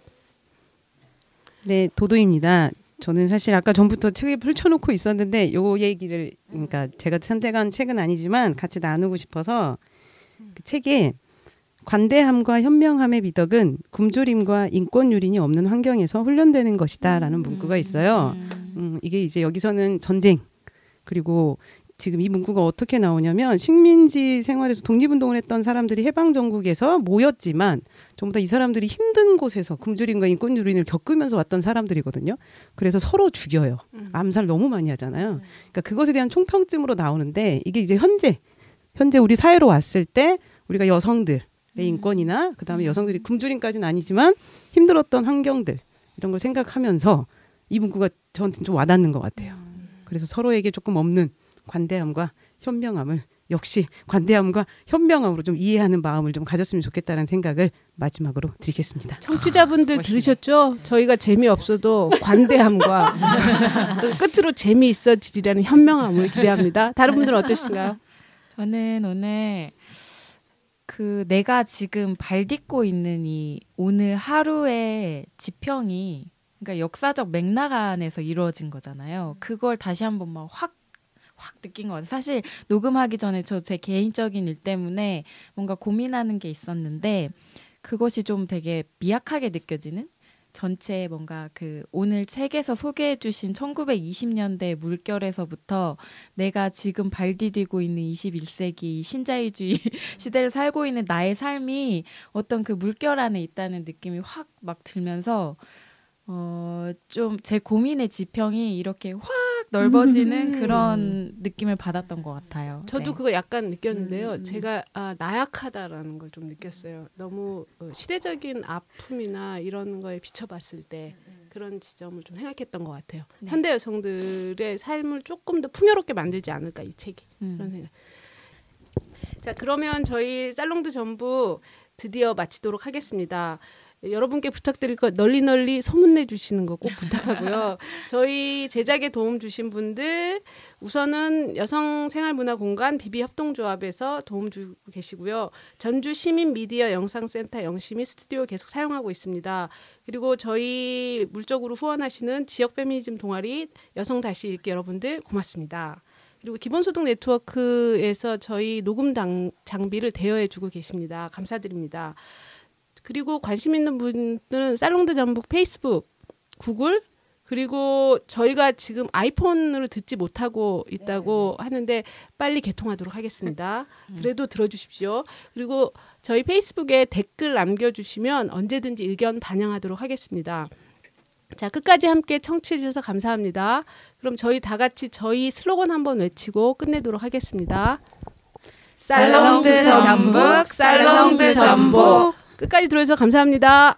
네, 도도입니다. 저는 사실 아까 전부터 책에 펼쳐놓고 있었는데 요 얘기를 그러니까 제가 선택한 책은 아니지만 같이 나누고 싶어서 그 책에 관대함과 현명함의 미덕은 굶주림과 인권 유린이 없는 환경에서 훈련되는 것이다라는 문구가 있어요. 이게 이제 여기서는 전쟁 그리고 지금 이 문구가 어떻게 나오냐면 식민지 생활에서 독립운동을 했던 사람들이 해방전국에서 모였지만 전부 다 이 사람들이 힘든 곳에서 굶주림과 인권 유린을 겪으면서 왔던 사람들이거든요. 그래서 서로 죽여요. 암살 너무 많이 하잖아요. 그러니까 그것에 대한 총평점으로 나오는데 이게 이제 현재 현재 우리 사회로 왔을 때 우리가 여성들의 인권이나 그다음에 여성들이 굶주림까지는 아니지만 힘들었던 환경들 이런 걸 생각하면서 이 문구가 저한테는 좀 와닿는 것 같아요. 그래서 서로에게 조금 없는 관대함과 현명함을 역시 관대함과 현명함으로 좀 이해하는 마음을 좀 가졌으면 좋겠다는 생각을 마지막으로 드리겠습니다. 청취자분들 들으셨죠? 저희가 재미없어도 관대함과 끝으로 재미있어지리라는 현명함을 기대합니다. 다른 분들은 어떠신가요? 저는 오늘 내가 지금 발 딛고 있는 이 오늘 하루의 지평이 그러니까 역사적 맥락 안에서 이루어진 거잖아요. 그걸 다시 한번 막 확 느낀 것 같아요. 사실 녹음하기 전에 제 개인적인 일 때문에 뭔가 고민하는 게 있었는데 그것이 좀 되게 미약하게 느껴지는 전체 뭔가 오늘 책에서 소개해 주신 1920년대 물결에서부터 내가 지금 발 디디고 있는 21세기 신자유주의 시대를 살고 있는 나의 삶이 어떤 그 물결 안에 있다는 느낌이 확 막 들면서 좀 제 고민의 지평이 이렇게 확 넓어지는 그런 느낌을 받았던 것 같아요. 저도 그거 약간 느꼈는데요. 제가 나약하다라는 걸 좀 느꼈어요. 너무 시대적인 아픔이나 이런 거에 비춰봤을 때 그런 지점을 좀 생각했던 것 같아요. 네. 현대 여성들의 삶을 조금 더 풍요롭게 만들지 않을까 이 책이. 그런 생각. 자, 그러면 저희 살롱드 전부 드디어 마치도록 하겠습니다. 여러분께 부탁드릴 거 널리 소문내 주시는 거 꼭 부탁하고요. 저희 제작에 도움 주신 분들 우선은 여성생활문화공간 비비협동조합에서 도움 주고 계시고요. 전주시민미디어 영상센터 영심이 스튜디오 계속 사용하고 있습니다. 그리고 저희 물적으로 후원하시는 지역 페미니즘 동아리 여성 다시 읽기 여러분들 고맙습니다. 그리고 기본소득 네트워크에서 저희 녹음 장비를 대여해주고 계십니다. 감사드립니다. 그리고 관심 있는 분들은 살롱드 전북 페이스북, 구글 그리고 저희가 지금 아이폰으로 듣지 못하고 있다고 하는데 빨리 개통하도록 하겠습니다. 그래도 들어주십시오. 그리고 저희 페이스북에 댓글 남겨주시면 언제든지 의견 반영하도록 하겠습니다. 자, 끝까지 함께 청취해 주셔서 감사합니다. 그럼 저희 다 같이 저희 슬로건 한번 외치고 끝내도록 하겠습니다. 살롱드 전북, 살롱드 전북. 끝까지 들어주셔서 감사합니다.